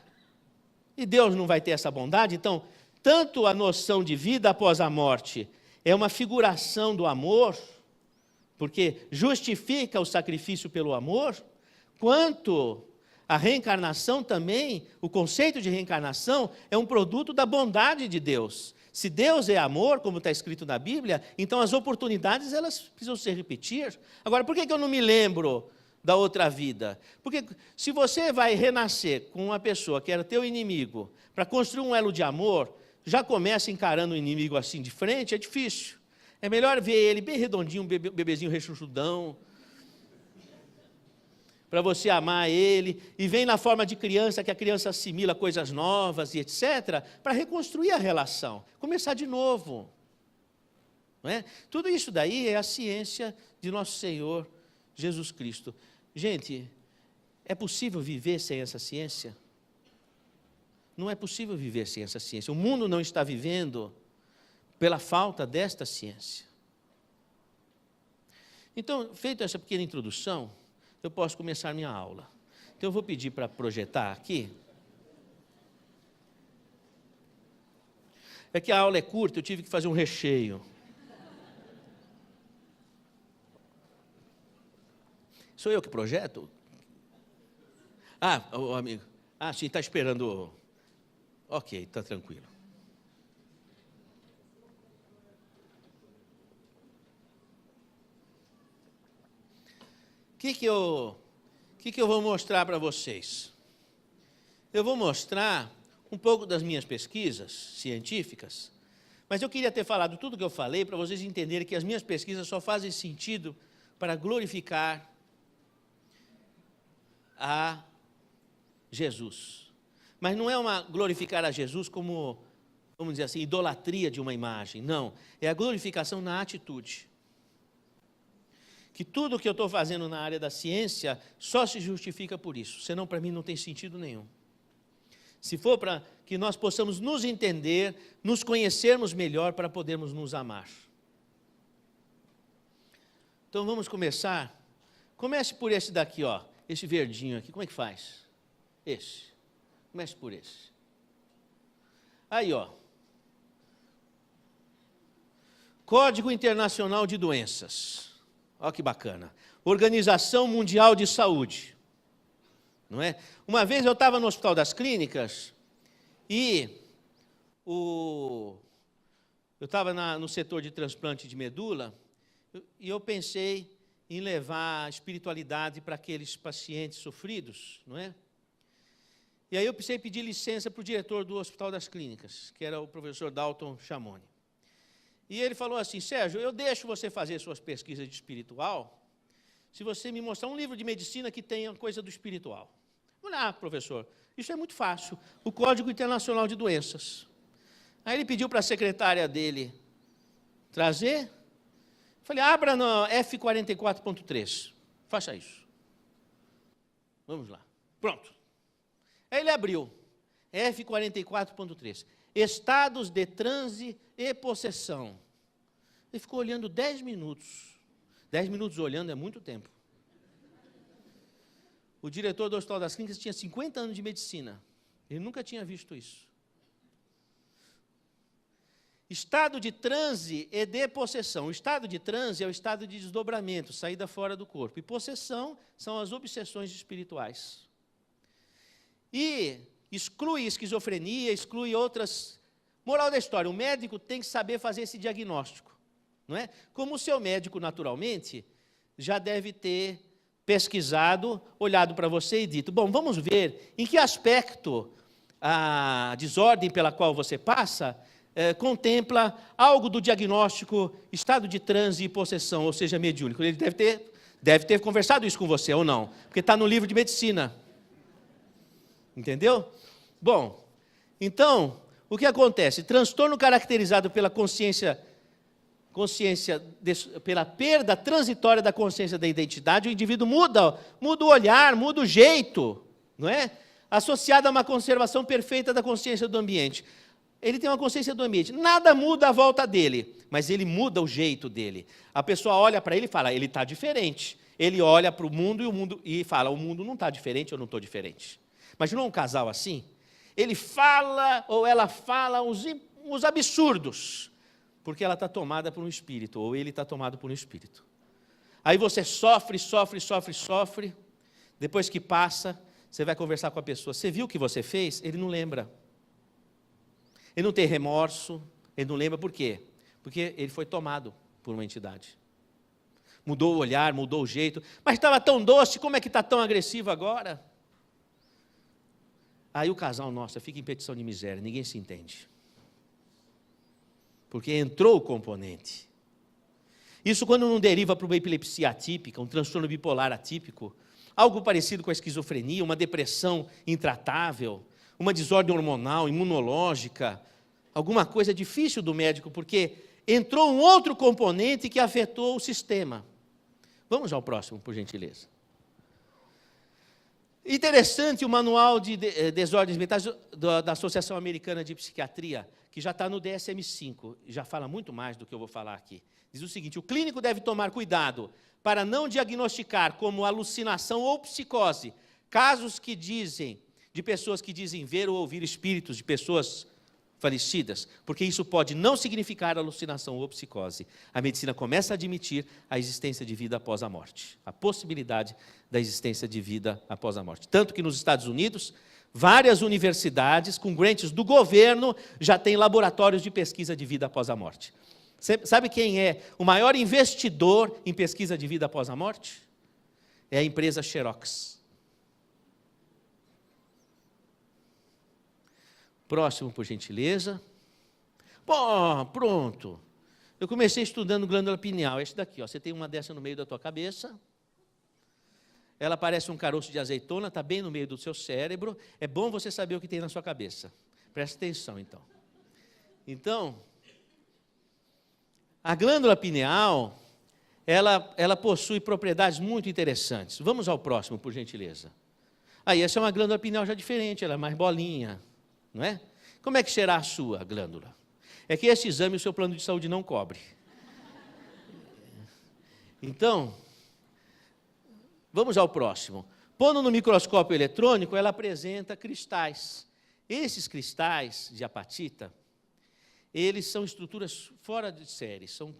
B: E Deus não vai ter essa bondade? Então, tanto a noção de vida após a morte é uma figuração do amor, porque justifica o sacrifício pelo amor, quanto a reencarnação também, o conceito de reencarnação é um produto da bondade de Deus. Se Deus é amor, como está escrito na Bíblia, então as oportunidades elas precisam se repetir. Agora, por que eu não me lembro da outra vida? Porque se você vai renascer com uma pessoa que era teu inimigo, para construir um elo de amor, já começa encarando o inimigo assim de frente, é difícil. É melhor ver ele bem redondinho, um bebezinho rechuchudão, para você amar ele, e vem na forma de criança, que a criança assimila coisas novas e etc., para reconstruir a relação, começar de novo. Não é? Tudo isso daí é a ciência de nosso Senhor Jesus Cristo. Gente, é possível viver sem essa ciência? Não é possível viver sem essa ciência. O mundo não está vivendo pela falta desta ciência. Então, feita essa pequena introdução, eu posso começar minha aula. Então, eu vou pedir para projetar aqui. É que a aula é curta, eu tive que fazer um recheio. Sou eu que projeto? O amigo. Sim, está esperando. Ok, está tranquilo. O que eu vou mostrar para vocês? Eu vou mostrar um pouco das minhas pesquisas científicas, mas eu queria ter falado tudo o que eu falei para vocês entenderem que as minhas pesquisas só fazem sentido para glorificar a Jesus. Mas não é uma glorificar a Jesus como, vamos dizer assim, idolatria de uma imagem. Não, é a glorificação na atitude. Que tudo o que eu estou fazendo na área da ciência só se justifica por isso, senão para mim não tem sentido nenhum. Se for para que nós possamos nos entender, nos conhecermos melhor para podermos nos amar. Então vamos começar. Comece por esse daqui, ó, esse verdinho aqui, como é que faz? Esse. Comece por esse. Aí, ó. Código Internacional de Doenças. Olha que bacana. Organização Mundial de Saúde. Não é? Uma vez eu estava no Hospital das Clínicas e eu estava no setor de transplante de medula e eu pensei em levar a espiritualidade para aqueles pacientes sofridos, não é? E aí eu precisei pedir licença para o diretor do Hospital das Clínicas, que era o professor Dalton Chamoni. E ele falou assim: Sérgio, eu deixo você fazer suas pesquisas de espiritual se você me mostrar um livro de medicina que tenha coisa do espiritual. Eu falei: professor, isso é muito fácil, o Código Internacional de Doenças. Aí ele pediu para a secretária dele trazer. Eu falei: abra no F44.3, faça isso. Vamos lá, pronto. Aí ele abriu, F44.3. Estados de transe e possessão. Ele ficou olhando 10 minutos. 10 minutos olhando é muito tempo. O diretor do Hospital das Clínicas tinha 50 anos de medicina. Ele nunca tinha visto isso. Estado de transe e de possessão. O estado de transe é o estado de desdobramento, saída fora do corpo. E possessão são as obsessões espirituais. E exclui esquizofrenia, exclui outras. Moral da história, o médico tem que saber fazer esse diagnóstico, não é? Como o seu médico, naturalmente, já deve ter pesquisado, olhado para você e dito: bom, vamos ver em que aspecto a desordem pela qual você passa contempla algo do diagnóstico estado de transe e possessão, ou seja, mediúnico. Ele deve ter conversado isso com você, ou não? Porque está no livro de medicina. Entendeu? Bom, então, o que acontece? Transtorno caracterizado pela pela perda transitória da consciência da identidade, o indivíduo muda o olhar, muda o jeito, não é? Associado a uma conservação perfeita da consciência do ambiente. Ele tem uma consciência do ambiente, nada muda à volta dele, mas ele muda o jeito dele. A pessoa olha para ele e fala, ele está diferente. Ele olha para o mundo e fala, o mundo não está diferente, eu não estou diferente. Imaginou um casal assim? Ele fala ou ela fala uns absurdos, porque ela está tomada por um espírito, ou ele está tomado por um espírito. Aí você sofre, depois que passa, você vai conversar com a pessoa, você viu o que você fez? Ele não lembra. Ele não tem remorso, ele não lembra por quê? Porque ele foi tomado por uma entidade. Mudou o olhar, mudou o jeito, mas estava tão doce, como é que está tão agressivo agora? Aí o casal, nossa, fica em petição de miséria, ninguém se entende. Porque entrou o componente. Isso quando não deriva para uma epilepsia atípica, um transtorno bipolar atípico, algo parecido com a esquizofrenia, uma depressão intratável, uma desordem hormonal, imunológica, alguma coisa difícil do médico, porque entrou um outro componente que afetou o sistema. Vamos ao próximo, por gentileza. Interessante o manual de desordens mentais da Associação Americana de Psiquiatria, que já está no DSM-5, e já fala muito mais do que eu vou falar aqui. Diz o seguinte, o clínico deve tomar cuidado para não diagnosticar como alucinação ou psicose, casos que dizem, de pessoas que dizem ver ou ouvir espíritos de pessoas falecidas, porque isso pode não significar alucinação ou psicose. A medicina começa a admitir a existência de vida após a morte, a possibilidade da existência de vida após a morte. Tanto que nos Estados Unidos, várias universidades com grants do governo já têm laboratórios de pesquisa de vida após a morte. Sabe quem é o maior investidor em pesquisa de vida após a morte? É a empresa Xerox. Próximo, por gentileza. Bom, pronto. Eu comecei estudando glândula pineal. Esse daqui, ó, você tem uma dessa no meio da tua cabeça. Ela parece um caroço de azeitona, está bem no meio do seu cérebro. É bom você saber o que tem na sua cabeça. Presta atenção, então. Então, a glândula pineal, ela possui propriedades muito interessantes. Vamos ao próximo, por gentileza. Aí, essa é uma glândula pineal já diferente, ela é mais bolinha. Não é? Como é que será a sua glândula? É que esse exame o seu plano de saúde não cobre. Então, vamos ao próximo. Pondo no microscópio eletrônico, ela apresenta cristais. Esses cristais de apatita, eles são estruturas fora de série, são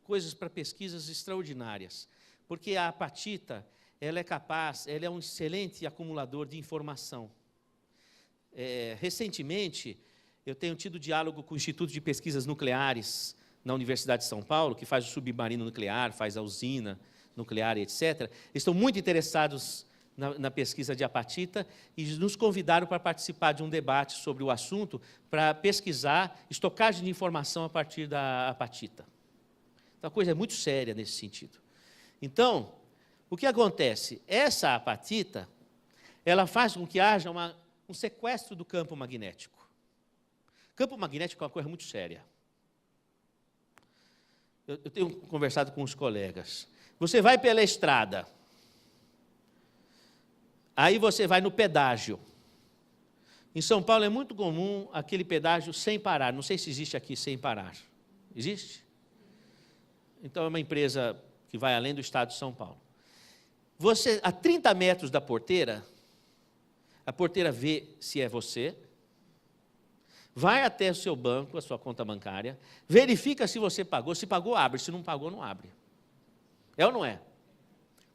B: coisas para pesquisas extraordinárias, porque a apatita, ela é um excelente acumulador de informação. Recentemente, eu tenho tido diálogo com o Instituto de Pesquisas Nucleares na Universidade de São Paulo, que faz o submarino nuclear, faz a usina nuclear, etc. Eles estão muito interessados na pesquisa de apatita e nos convidaram para participar de um debate sobre o assunto, para pesquisar estocagem de informação a partir da apatita. Então, a coisa é muito séria nesse sentido. Então, o que acontece? Essa apatita, ela faz com que haja um sequestro do campo magnético. Campo magnético é uma coisa muito séria. Eu tenho conversado com os colegas. Você vai pela estrada, aí você vai no pedágio. Em São Paulo é muito comum aquele pedágio sem parar. Não sei se existe aqui sem parar. Existe? Então é uma empresa que vai além do estado de São Paulo. Você, a 30 metros da porteira, a porteira vê se é você, vai até o seu banco, a sua conta bancária, verifica se você pagou, se pagou, abre, se não pagou, não abre. É ou não é?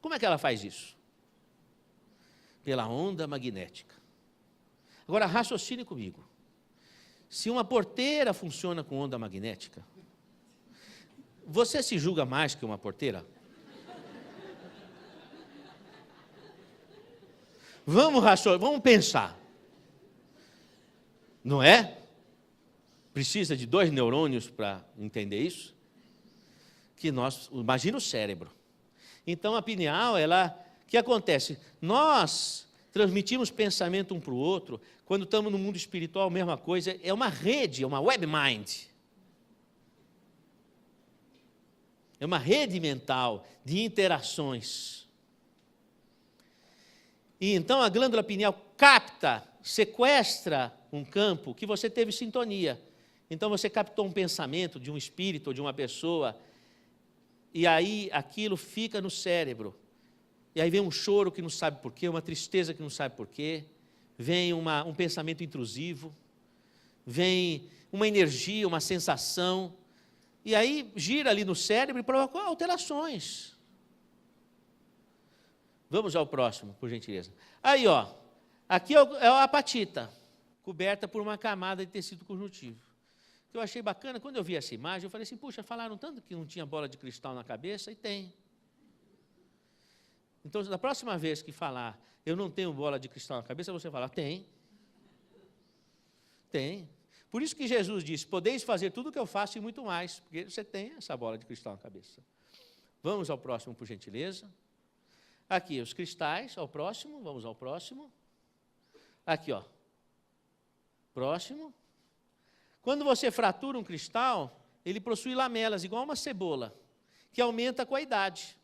B: Como é que ela faz isso? Pela onda magnética. Agora, raciocine comigo. Se uma porteira funciona com onda magnética, você se julga mais que uma porteira? Vamos pensar. Não é? precisa de 2 neurônios para entender isso, imagina o cérebro. Então a pineal, o que acontece? Nós transmitimos pensamento um para o outro, quando estamos no mundo espiritual, a mesma coisa, é uma rede, é uma web mind. É uma rede mental de interações. E então a glândula pineal capta, sequestra um campo que você teve sintonia. Então você captou um pensamento de um espírito ou de uma pessoa, e aí aquilo fica no cérebro. E aí vem um choro que não sabe porquê, uma tristeza que não sabe porquê, vem um pensamento intrusivo, vem uma energia, uma sensação, e aí gira ali no cérebro e provoca alterações. Vamos ao próximo, por gentileza. Aí, aqui é a apatita, coberta por uma camada de tecido conjuntivo. O que eu achei bacana, quando eu vi essa imagem, eu falei assim, puxa, falaram tanto que não tinha bola de cristal na cabeça, e tem. Então, da próxima vez que falar, eu não tenho bola de cristal na cabeça, você fala, tem. Tem. Por isso que Jesus disse, podeis fazer tudo o que eu faço e muito mais, porque você tem essa bola de cristal na cabeça. Vamos ao próximo, por gentileza. Aqui, os cristais, ao próximo, vamos ao próximo. Aqui, próximo. Quando você fratura um cristal, ele possui lamelas, igual uma cebola, que aumenta com a idade.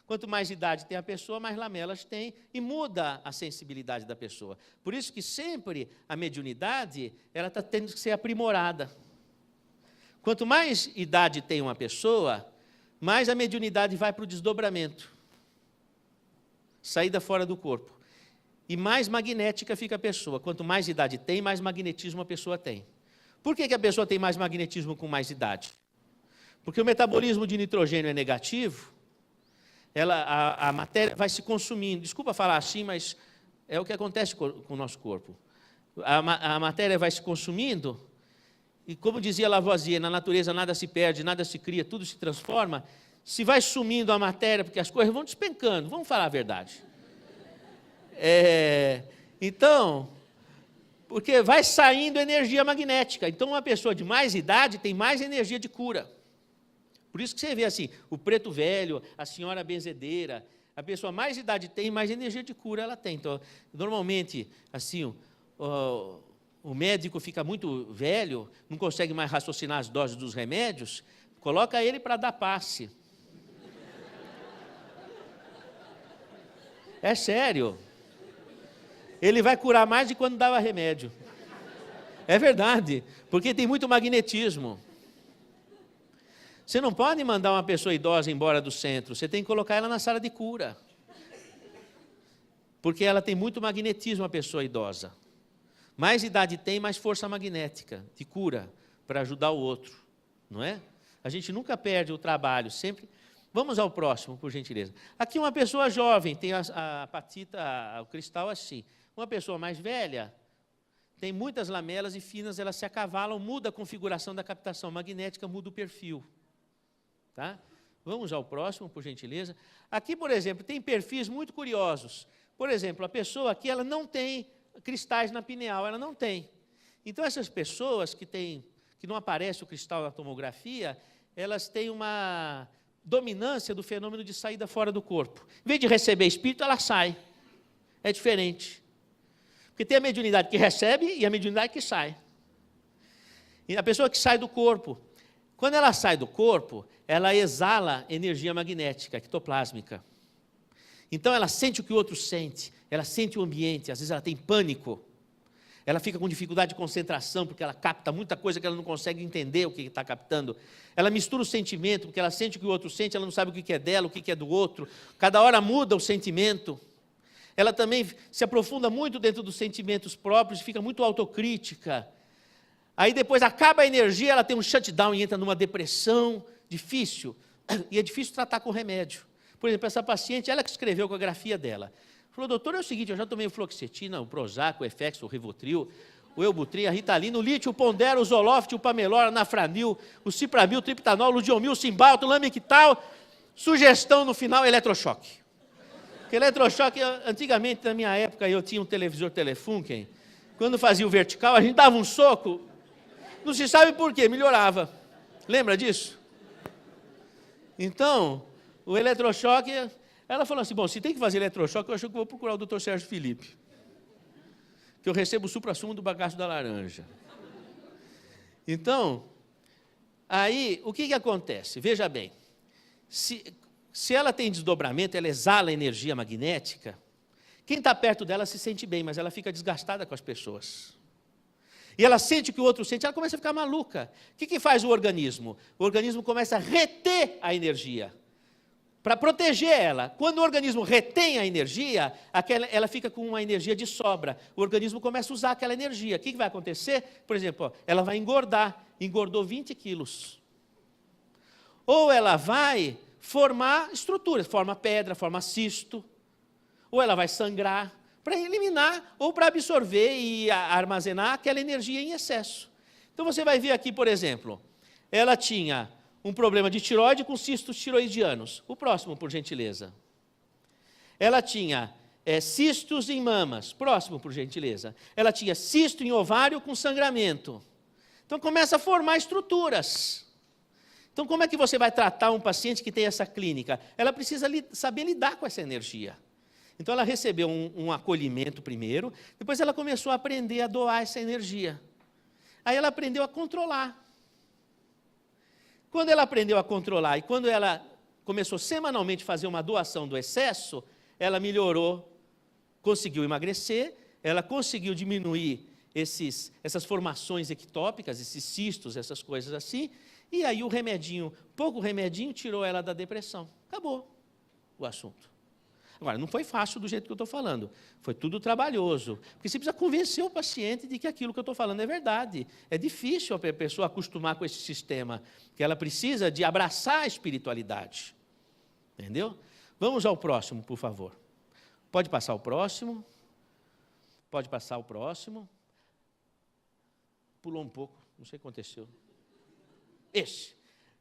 B: Quanto mais idade tem a pessoa, mais lamelas tem e muda a sensibilidade da pessoa. Por isso que sempre a mediunidade, ela está tendo que ser aprimorada. Quanto mais idade tem uma pessoa, mais a mediunidade vai para o desdobramento. Saída fora do corpo. E mais magnética fica a pessoa. Quanto mais idade tem, mais magnetismo a pessoa tem. Por que a pessoa tem mais magnetismo com mais idade? Porque o metabolismo de nitrogênio é negativo, a matéria vai se consumindo. Desculpa falar assim, mas é o que acontece com o nosso corpo. A matéria vai se consumindo, e como dizia Lavoisier, na natureza nada se perde, nada se cria, tudo se transforma. Se vai sumindo a matéria, porque as coisas vão despencando, vamos falar a verdade. Então, porque vai saindo energia magnética. Então, uma pessoa de mais idade tem mais energia de cura. Por isso que você vê assim, o preto velho, a senhora benzedeira, a pessoa mais idade tem, mais energia de cura ela tem. Então, normalmente, assim, o médico fica muito velho, não consegue mais raciocinar as doses dos remédios, coloca ele para dar passe. É sério. Ele vai curar mais de quando dava remédio. É verdade, porque tem muito magnetismo. Você não pode mandar uma pessoa idosa embora do centro, você tem que colocar ela na sala de cura. Porque ela tem muito magnetismo, a pessoa idosa. Mais idade tem, mais força magnética de cura para ajudar o outro, não é? A gente nunca perde o trabalho, sempre. Vamos ao próximo, por gentileza. Aqui uma pessoa jovem, tem a apatita, o cristal assim. Uma pessoa mais velha, tem muitas lamelas e finas, elas se acavalam, muda a configuração da captação magnética, muda o perfil. Tá? Vamos ao próximo, por gentileza. Aqui, por exemplo, tem perfis muito curiosos. Por exemplo, a pessoa aqui, ela não tem cristais na pineal, ela não tem. Então, essas pessoas que não aparece o cristal na tomografia, elas têm uma dominância do fenômeno de saída fora do corpo. Em vez de receber espírito, ela sai. É diferente. Porque tem a mediunidade que recebe e a mediunidade que sai. E a pessoa que sai do corpo, quando ela sai do corpo, ela exala energia magnética, ectoplásmica. Então ela sente o que o outro sente, ela sente o ambiente, às vezes ela tem pânico, ela fica com dificuldade de concentração, porque ela capta muita coisa que ela não consegue entender o que está captando. Ela mistura o sentimento, porque ela sente o que o outro sente, ela não sabe o que é dela, o que é do outro. Cada hora muda o sentimento. Ela também se aprofunda muito dentro dos sentimentos próprios, fica muito autocrítica. Aí depois acaba a energia, ela tem um shutdown e entra numa depressão difícil. E é difícil tratar com remédio. Por exemplo, essa paciente, ela que escreveu com a grafia dela. Falou, doutor, é o seguinte, eu já tomei o fluoxetina, o Prozac, o Efex, o Rivotril, o Elbutrin, a Ritalina, o lítio, o Pondera, o Zoloft, o Pamelora, o Nafranil, o Cipramil, o Triptanol, o Ludiomil, o Cymbalta, o Lamictal, sugestão no final, eletrochoque. Porque eletrochoque, antigamente, na minha época, eu tinha um televisor Telefunken, quando fazia o vertical, a gente dava um soco, Não se sabe por quê, melhorava. Lembra disso? Então, o eletrochoque, ela falou assim, bom, se tem que fazer eletrochoque, eu acho que vou procurar o Dr. Sérgio Felipe. Que eu recebo o supra-sumo do bagaço da laranja. Então, aí, o que acontece? Veja bem, se ela tem desdobramento, ela exala energia magnética, quem está perto dela se sente bem, mas ela fica desgastada com as pessoas. E ela sente o que o outro sente, ela começa a ficar maluca. O que faz o organismo? O organismo começa a reter a energia, para proteger ela. Quando o organismo retém a energia, ela fica com uma energia de sobra. O organismo começa a usar aquela energia. O que vai acontecer? Por exemplo, ela vai engordar. Engordou 20 quilos. Ou ela vai formar estruturas, forma pedra, forma cisto. Ou ela vai sangrar, para eliminar ou para absorver e armazenar aquela energia em excesso. Então você vai ver aqui, por exemplo, ela tinha um problema de tireoide com cistos tiroidianos. O próximo, por gentileza. Ela tinha cistos em mamas. Próximo, por gentileza. Ela tinha cisto em ovário com sangramento. Então começa a formar estruturas. Então como é que você vai tratar um paciente que tem essa clínica? Ela precisa saber lidar com essa energia. Então ela recebeu um acolhimento primeiro, depois ela começou a aprender a doar essa energia. Aí ela aprendeu a controlar. Quando ela aprendeu a controlar e quando ela começou semanalmente a fazer uma doação do excesso, ela melhorou, conseguiu emagrecer, ela conseguiu diminuir essas formações ectópicas, esses cistos, essas coisas assim, e aí o remedinho, pouco remedinho, tirou ela da depressão. Acabou o assunto. Agora, não foi fácil do jeito que eu estou falando, foi tudo trabalhoso, porque você precisa convencer o paciente de que aquilo que eu estou falando é verdade. É difícil a pessoa acostumar com esse sistema, que ela precisa de abraçar a espiritualidade. Entendeu? Vamos ao próximo, por favor. Pode passar o próximo. Pode passar o próximo. Pulou um pouco, não sei o que aconteceu. Esse.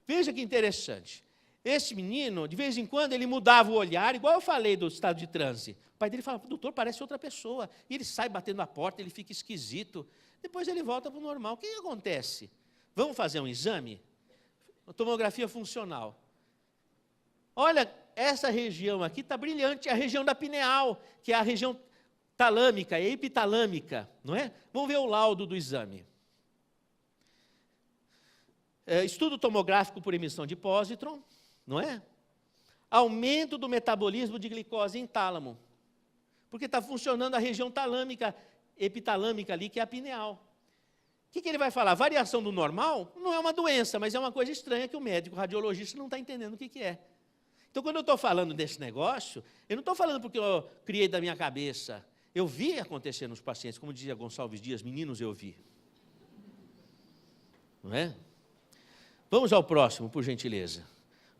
B: Veja que interessante. Esse menino, de vez em quando, ele mudava o olhar, igual eu falei do estado de transe. O pai dele falava, doutor, parece outra pessoa. E ele sai batendo na porta, ele fica esquisito. Depois ele volta para o normal. O que acontece? Vamos fazer um exame? Uma tomografia funcional. Olha, essa região aqui está brilhante, é a região da pineal, que é a região talâmica, epitalâmica, não é? Vamos ver o laudo do exame. Estudo tomográfico por emissão de pósitron, não é? Aumento do metabolismo de glicose em tálamo, porque está funcionando a região talâmica, epitalâmica ali, que é a pineal. O que ele vai falar? Variação do normal não é uma doença, mas é uma coisa estranha que o médico, o radiologista, não está entendendo o que é. Então, quando eu estou falando desse negócio, eu não estou falando porque eu criei da minha cabeça. Eu vi acontecer nos pacientes, como dizia Gonçalves Dias, meninos, eu vi. Não é? Vamos ao próximo, por gentileza.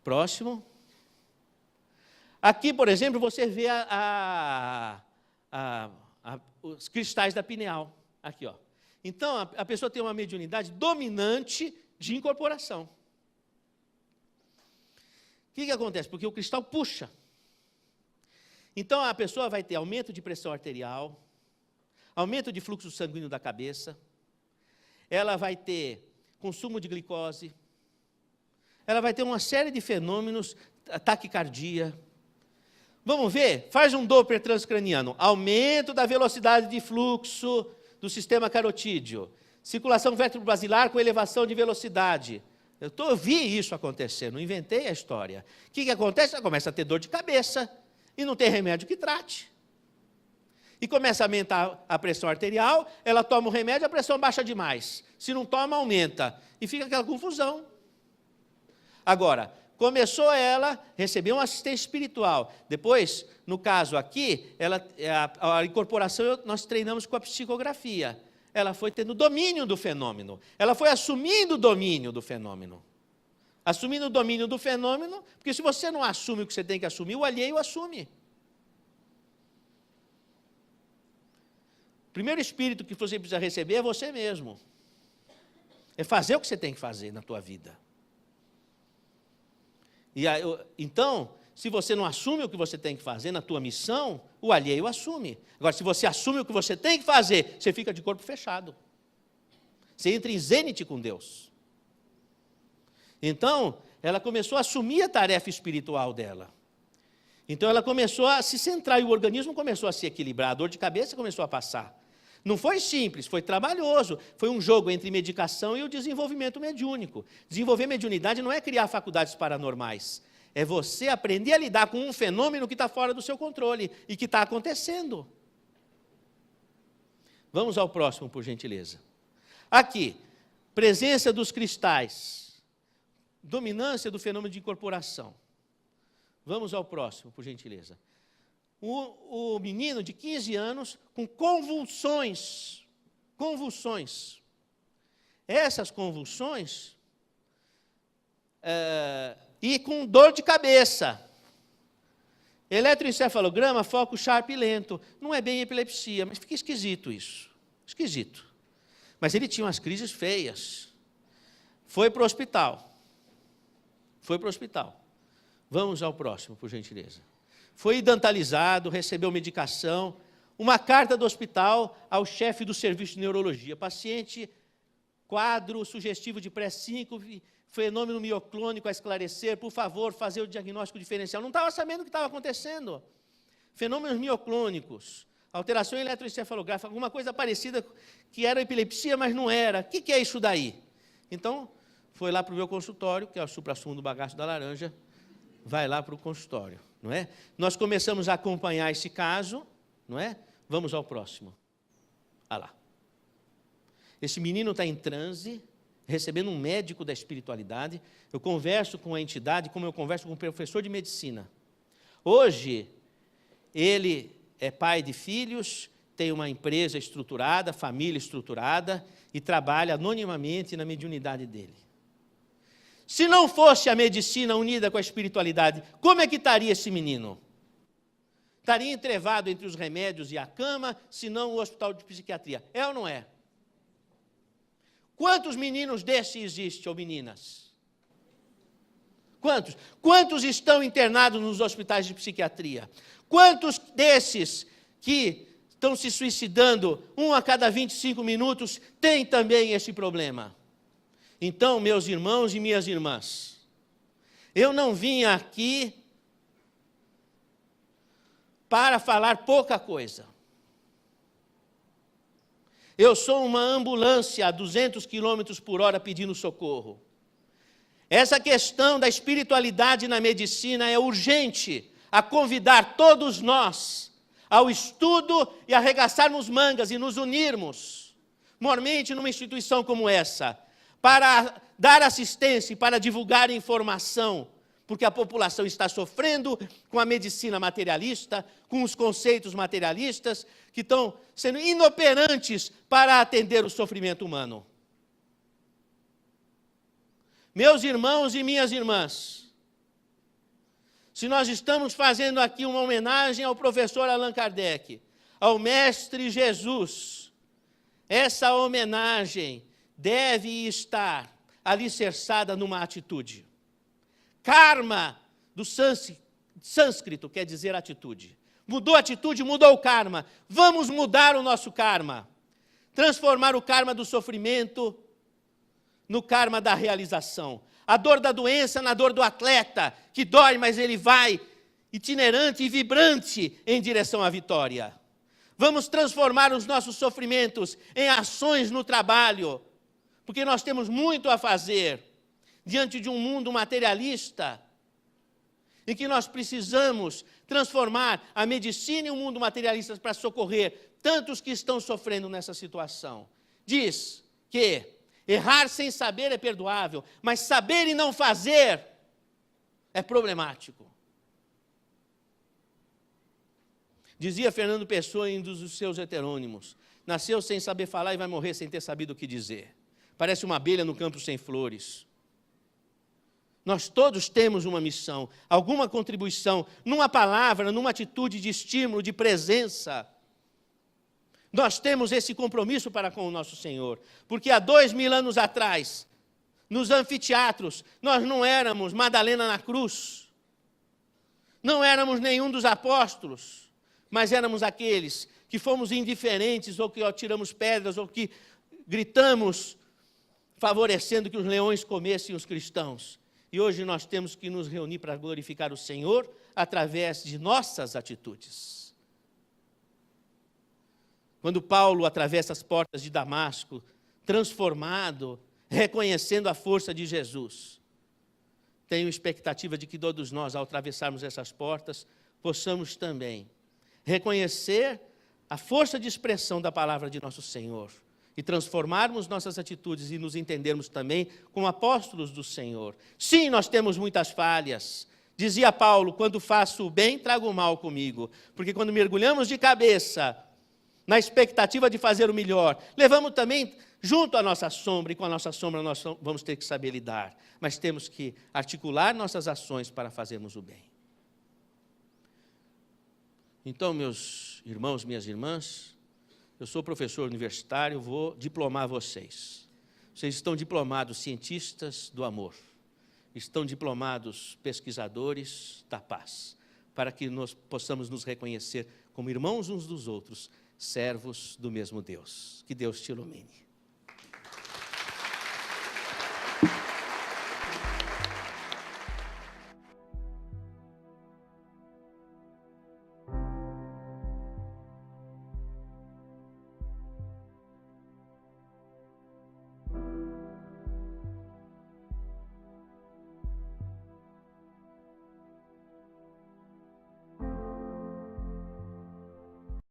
B: Próximo. Aqui, por exemplo, você vê os cristais da pineal. Aqui, ó. Então, a pessoa tem uma mediunidade dominante de incorporação. O que acontece? Porque o cristal puxa. Então, a pessoa vai ter aumento de pressão arterial, aumento de fluxo sanguíneo da cabeça, ela vai ter consumo de glicose, ela vai ter uma série de fenômenos, taquicardia. Vamos ver? Faz um Doppler transcraniano. Aumento da velocidade de fluxo do sistema carotídeo. Circulação vertebrobasilar com elevação de velocidade. Eu vi isso acontecer, não inventei a história. O que acontece? Ela começa a ter dor de cabeça e não tem remédio que trate. E começa a aumentar a pressão arterial, ela toma o remédio, a pressão baixa demais. Se não toma, aumenta. E fica aquela confusão. Agora, começou ela, recebeu uma assistência espiritual. Depois, no caso aqui, a incorporação nós treinamos com a psicografia. Ela foi tendo domínio do fenômeno. Ela foi assumindo o domínio do fenômeno. Assumindo o domínio do fenômeno, porque se você não assume o que você tem que assumir, o alheio assume. O primeiro espírito que você precisa receber é você mesmo. É fazer o que você tem que fazer na tua vida. E aí, então, se você não assume o que você tem que fazer na tua missão, o alheio assume. Agora, se você assume o que você tem que fazer, você fica de corpo fechado. Você entra em zênite com Deus. Então, ela começou a assumir a tarefa espiritual dela. Então, ela começou a se centrar e o organismo começou a se equilibrar. A dor de cabeça começou a passar. Não foi simples, foi trabalhoso. Foi um jogo entre medicação e o desenvolvimento mediúnico. Desenvolver mediunidade não é criar faculdades paranormais. É você aprender a lidar com um fenômeno que está fora do seu controle e que está acontecendo. Vamos ao próximo, por gentileza. Aqui, presença dos cristais. Dominância do fenômeno de incorporação. Vamos ao próximo, por gentileza. O menino de 15 anos com convulsões. Convulsões. Essas convulsões e com dor de cabeça. Eletroencefalograma, foco sharp e lento. Não é bem epilepsia, mas fica esquisito isso. Esquisito. Mas ele tinha umas crises feias. Foi para o hospital. Foi para o hospital. Vamos ao próximo, por gentileza. Foi idantalizado, recebeu medicação. Uma carta do hospital ao chefe do serviço de neurologia. Paciente, quadro sugestivo de pré-síncope, fenômeno mioclônico a esclarecer, por favor, fazer o diagnóstico diferencial. Não estava sabendo o que estava acontecendo. Fenômenos mioclônicos, alteração eletroencefalográfica, alguma coisa parecida que era epilepsia, mas não era. O que é isso daí? Então, foi lá para o meu consultório, que é o suprassumo do bagaço da laranja, vai lá para o consultório, não é? Nós começamos a acompanhar esse caso, não é? Vamos ao próximo. Ah lá. Esse menino está em transe, recebendo um médico da espiritualidade. Eu converso com a entidade como eu converso com um professor de medicina. Hoje, ele é pai de filhos, tem uma empresa estruturada, família estruturada e trabalha anonimamente na mediunidade dele. Se não fosse a medicina unida com a espiritualidade, como é que estaria esse menino? Estaria entrevado entre os remédios e a cama, se não o hospital de psiquiatria. É ou não é? Quantos meninos desses existem, ou meninas? Quantos? Quantos estão internados nos hospitais de psiquiatria? Quantos desses que estão se suicidando, um a cada 25 minutos, têm também esse problema? Então, meus irmãos e minhas irmãs, eu não vim aqui para falar pouca coisa. Eu sou uma ambulância a 200 km por hora pedindo socorro. Essa questão da espiritualidade na medicina é urgente a convidar todos nós ao estudo e arregaçarmos mangas e nos unirmos, mormente numa instituição como essa, para dar assistência e para divulgar informação, porque a população está sofrendo com a medicina materialista, com os conceitos materialistas, que estão sendo inoperantes para atender o sofrimento humano. Meus irmãos e minhas irmãs, se nós estamos fazendo aqui uma homenagem ao professor Allan Kardec, ao Mestre Jesus, essa homenagem deve estar alicerçada numa atitude. Karma, do sânscrito, quer dizer atitude. Mudou a atitude, mudou o karma. Vamos mudar o nosso karma. Transformar o karma do sofrimento no karma da realização. A dor da doença na dor do atleta, que dói, mas ele vai itinerante e vibrante em direção à vitória. Vamos transformar os nossos sofrimentos em ações no trabalho, porque nós temos muito a fazer diante de um mundo materialista, em que nós precisamos transformar a medicina e o mundo materialista para socorrer tantos que estão sofrendo nessa situação. Diz que errar sem saber é perdoável, mas saber e não fazer é problemático. Dizia Fernando Pessoa em um dos seus heterônimos: nasceu sem saber falar e vai morrer sem ter sabido o que dizer. Parece uma abelha no campo sem flores. Nós todos temos uma missão, alguma contribuição, numa palavra, numa atitude de estímulo, de presença. Nós temos esse compromisso para com o nosso Senhor, porque há 2000 anos atrás, nos anfiteatros, nós não éramos Madalena na cruz, não éramos nenhum dos apóstolos, mas éramos aqueles que fomos indiferentes, ou que atiramos pedras, ou que gritamos favorecendo que os leões comessem os cristãos. E hoje nós temos que nos reunir para glorificar o Senhor através de nossas atitudes. Quando Paulo atravessa as portas de Damasco, transformado, reconhecendo a força de Jesus, tenho expectativa de que todos nós, ao atravessarmos essas portas, possamos também reconhecer a força de expressão da palavra de nosso Senhor e transformarmos nossas atitudes e nos entendermos também como apóstolos do Senhor. Sim, nós temos muitas falhas. Dizia Paulo, quando faço o bem, trago o mal comigo. Porque quando mergulhamos de cabeça na expectativa de fazer o melhor, levamos também junto à nossa sombra, e com a nossa sombra nós vamos ter que saber lidar. Mas temos que articular nossas ações para fazermos o bem. Então, meus irmãos, minhas irmãs, eu sou professor universitário, vou diplomar vocês. Vocês estão diplomados cientistas do amor, estão diplomados pesquisadores da paz, para que nós possamos nos reconhecer como irmãos uns dos outros, servos do mesmo Deus. Que Deus te ilumine.